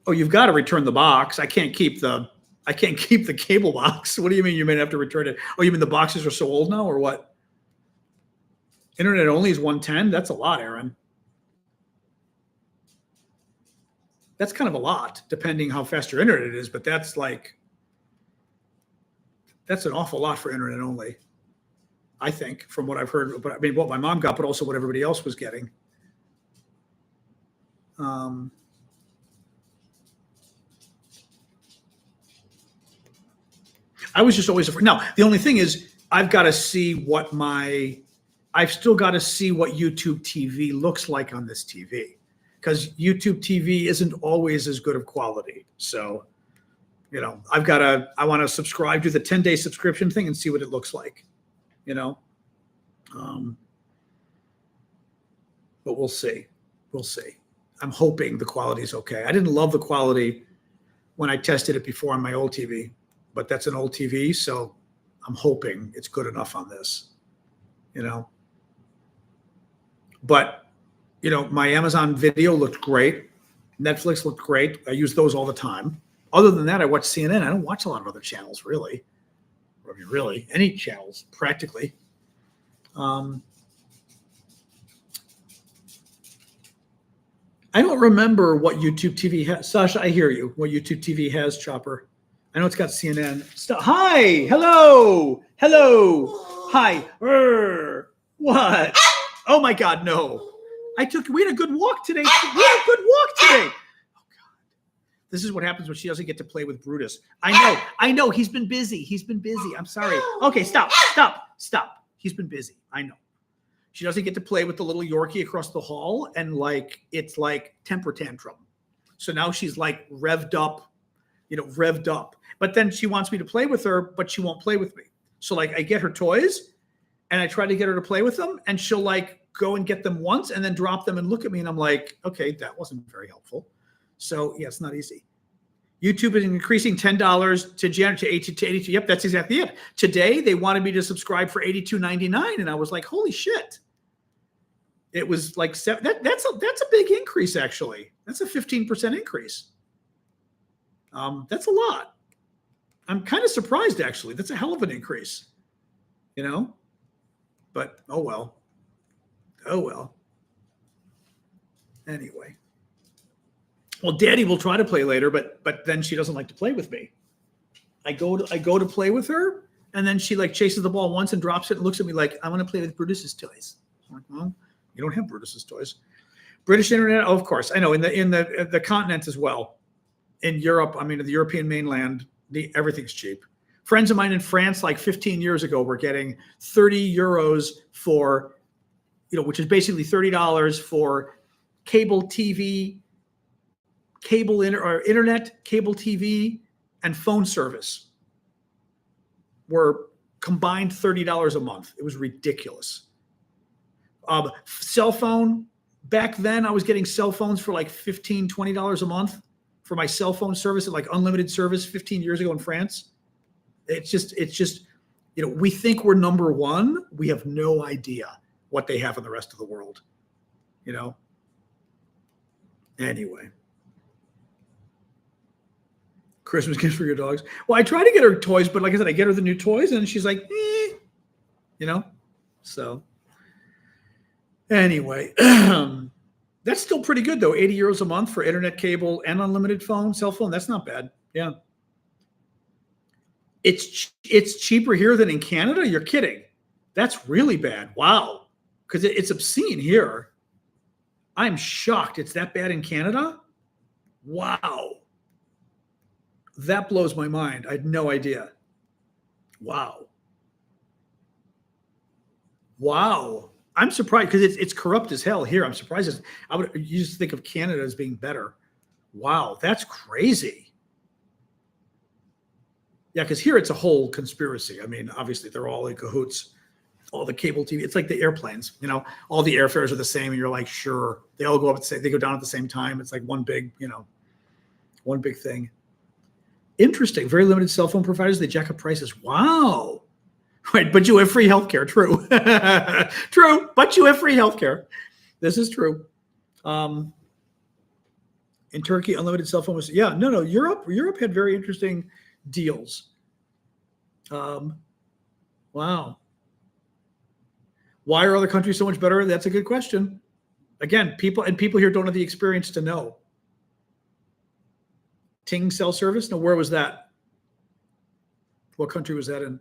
Oh, you've got to return the box. I can't keep the cable box. What do you mean you may have to return it? Oh, you mean the boxes are so old now, or what? Internet only is $110. That's a lot, Aaron. That's kind of a lot, depending how fast your internet is, but that's an awful lot for internet only, I think, from what I've heard. But I mean, what my mom got, but also what everybody else was getting. I was just always afraid. Now, the only thing is I've still got to see what YouTube TV looks like on this TV, because YouTube TV isn't always as good of quality. So, I want to subscribe to the 10-day subscription thing and see what it looks like, but we'll see. I'm hoping the quality is okay. I didn't love the quality when I tested it before on my old TV, but that's an old TV. So I'm hoping it's good enough on this, But, my Amazon Video looked great. Netflix looked great. I use those all the time. Other than that, I watch CNN. I don't watch a lot of other channels, really. I mean, really, any channels, practically. I don't remember what YouTube TV has. Sasha, I hear you. What YouTube TV has, Chopper. I know it's got CNN. Hi. Hello. Hi. What? Oh my God, no. We had a good walk today. Oh God. This is what happens when she doesn't get to play with Brutus. I know. He's been busy. I'm sorry. Okay, stop. He's been busy. I know. She doesn't get to play with the little Yorkie across the hall, and it's like temper tantrum. So now she's like revved up. But then she wants me to play with her, but she won't play with me. So I get her toys and I try to get her to play with them, and she'll go and get them once and then drop them and look at me, and I'm like, okay, that wasn't very helpful. So yeah, it's not easy. YouTube is increasing $10 to 82. Yep, that's exactly it. Today they wanted me to subscribe for $82.99, and I was like, holy shit. It was like that's a big increase, actually. That's a 15% increase. That's a lot. I'm kind of surprised, actually. That's a hell of an increase, But oh well. Oh, well. Anyway. Well, Daddy will try to play later, but then she doesn't like to play with me. I go to play with her, and then she like chases the ball once and drops it and looks at me like, I want to play with Brutus's toys. I'm like, well, you don't have Brutus's toys. British internet, oh, of course. I know in the continent as well. In Europe, I mean, the European mainland, everything's cheap. Friends of mine in France, like 15 years ago, were getting 30 euros for, which is basically $30 for cable TV, internet, cable TV, and phone service. Were combined $30 a month. It was ridiculous. Cell phone, back then I was getting cell phones for like $15, $20 a month for my cell phone service, like unlimited service 15 years ago in France. It's just, we think we're number one. We have no idea what they have in the rest of the world, Anyway. Christmas gifts for your dogs. Well, I try to get her toys, but like I said, I get her the new toys and she's like, so anyway, that's still pretty good though. 80 euros a month for internet, cable, and unlimited cell phone. That's not bad. Yeah. It's cheaper here than in Canada. You're kidding. That's really bad. Wow. Because it's obscene here. I'm shocked. It's that bad in Canada. Wow. That blows my mind. I had no idea. Wow. I'm surprised because it's corrupt as hell here. I'm surprised. You just think of Canada as being better. Wow, that's crazy. Yeah, because here it's a whole conspiracy. I mean, obviously they're all in cahoots. All the cable TV. It's like the airplanes. All the airfares are the same, and you're like, sure. They all go up they go down at the same time. It's like one big thing. Interesting. Very limited cell phone providers. They jack up prices. Wow. Right, but you have free healthcare. True. True, but you have free healthcare. This is true. In Turkey, unlimited cell phone was, no. Europe had very interesting deals. Wow. Why are other countries so much better? That's a good question. Again, people here don't have the experience to know. Ting cell service? No, where was that? What country was that in?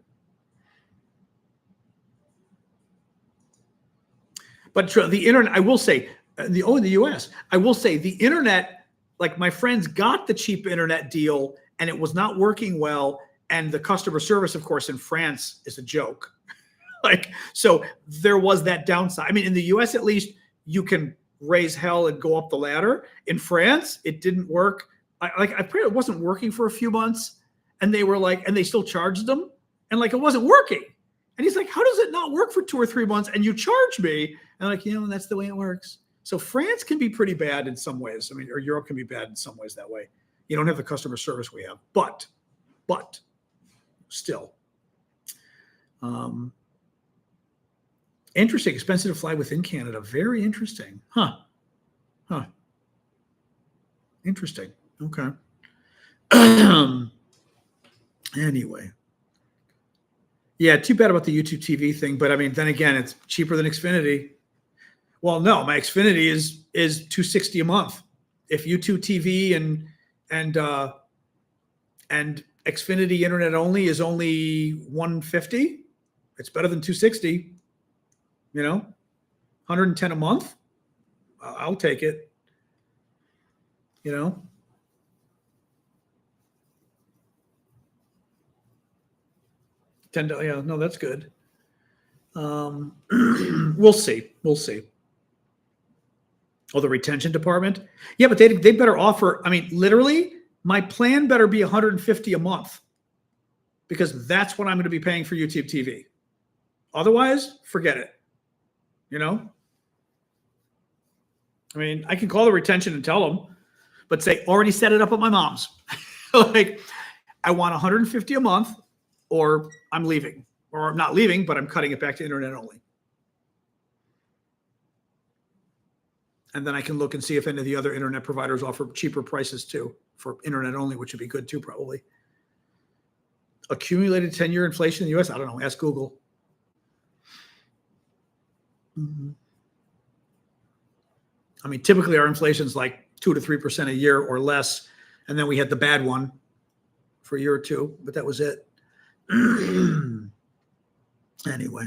But the internet, I will say, the U.S., I will say the internet, like my friends got the cheap internet deal and it was not working well. And the customer service, of course, in France is a joke. So there was that downside. I mean, in the U.S., at least you can raise hell and go up the ladder. In France, it didn't work. It wasn't working for a few months, and they were like, and they still charged them, and like it wasn't working. And he's like, how does it not work for 2 or 3 months and you charge me? And like, that's the way it works. So France can be pretty bad in some ways. I mean, or Europe can be bad in some ways that way. You don't have the customer service we have, but still. Interesting. Expensive to fly within Canada. Very interesting. Huh. Interesting. Okay. Anyway. Yeah, too bad about the YouTube TV thing, but I mean, then again, it's cheaper than Xfinity. Well, no, my Xfinity is $260 a month. If YouTube TV and Xfinity internet only is only $150, it's better than $260. $110 a month. I'll take it. $10, yeah, no, that's good. We'll see. Oh, the retention department. Yeah, but they better offer. I mean, literally, my plan better be $150 a month because that's what I'm going to be paying for YouTube TV. Otherwise, forget it. I mean, I can call the retention and tell them, but say already set it up at my mom's. Like, I want $150 a month, or I'm leaving, or I'm not leaving, but I'm cutting it back to internet only. And then I can look and see if any of the other internet providers offer cheaper prices too for internet only, which would be good too, probably. Accumulated 10-year inflation in the U.S. I don't know. Ask Google. Mm-hmm. I mean, typically our inflation's like 2 to 3% a year or less. And then we had the bad one for a year or two, but that was it. Anyway.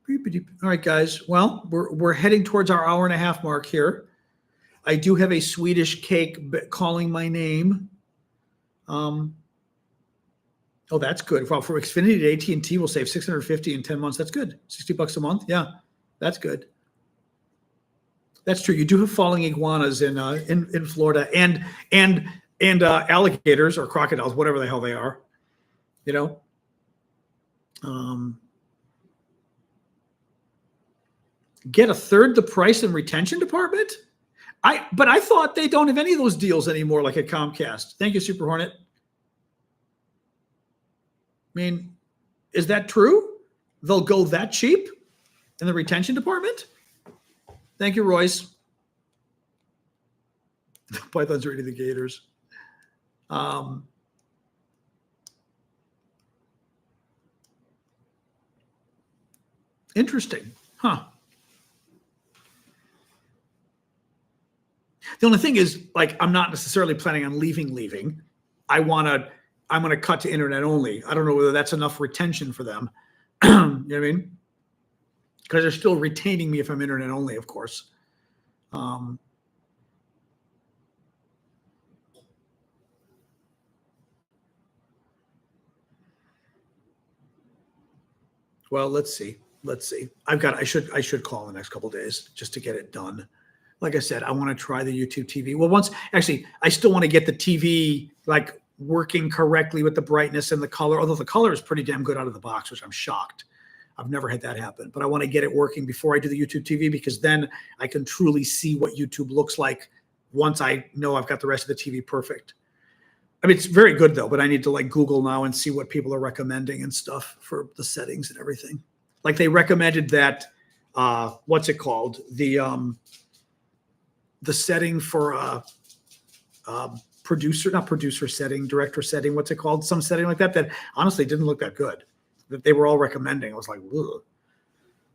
All right, guys. Well, we're heading towards our hour and a half mark here. I do have a Swedish cake calling my name. Oh, that's good. Well, for Xfinity to AT&T, we'll save $650 in 10 months. That's good. $60 a month. Yeah, that's good. That's true. You do have falling iguanas in Florida and alligators or crocodiles, whatever the hell they are. You know. Get a third the price in retention department. But I thought they don't have any of those deals anymore, like at Comcast. Thank you, Super Hornet. I mean, is that true? They'll go that cheap in the retention department? Thank you, Royce. The Pythons are eating the gators. Interesting. Huh. The only thing is, like, I'm not necessarily planning on leaving. I'm going to cut to internet only. I don't know whether that's enough retention for them. You know what I mean? Because they're still retaining me if I'm internet only, of course. Well, let's see. I should call in the next couple of days just to get it done. Like I said, I want to try the YouTube TV. Well, I still want to get the TV like working correctly with the brightness and the color, although the color is pretty damn good out of the box, which I'm shocked. I've never had that happen, but I want to get it working before I do the YouTube TV, because then I can truly see what YouTube looks like once I know I've got the rest of the TV perfect. I mean, it's very good though, but I need to like Google now and see what people are recommending and stuff for the settings and everything. Like they recommended that, what's it called? The setting for director setting, what's it called? Some setting like that honestly didn't look that good. That they were all recommending. I was like, ugh.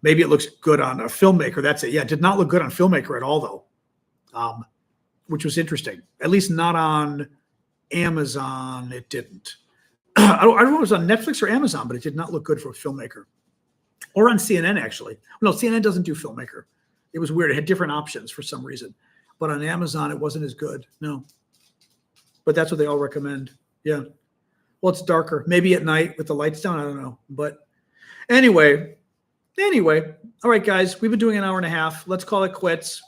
Maybe it looks good on a Filmmaker. That's it. Yeah, it did not look good on Filmmaker at all though, which was interesting. At least not on Amazon. It didn't. I don't know if it was on Netflix or Amazon, but it did not look good for a Filmmaker. Or on CNN actually. No, CNN doesn't do Filmmaker. It was weird. It had different options for some reason. But on Amazon, it wasn't as good. No. But that's what they all recommend. Yeah. Well, it's darker. Maybe at night with the lights down. I don't know. But anyway. All right, guys. We've been doing an hour and a half. Let's call it quits.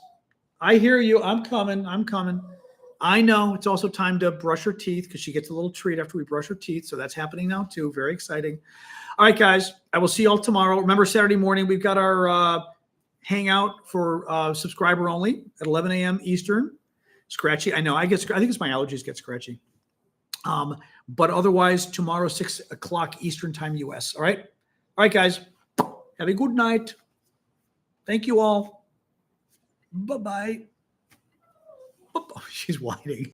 I hear you. I'm coming. I know it's also time to brush her teeth because she gets a little treat after we brush her teeth. So that's happening now too. Very exciting. All right, guys. I will see you all tomorrow. Remember, Saturday morning, we've got our hangout for subscriber only at 11 a.m. Eastern. Scratchy. I know. I think it's my allergies get scratchy. But otherwise, tomorrow, 6 o'clock Eastern time, US. All right, guys. Have a good night. Thank you all. Bye-bye. She's whining.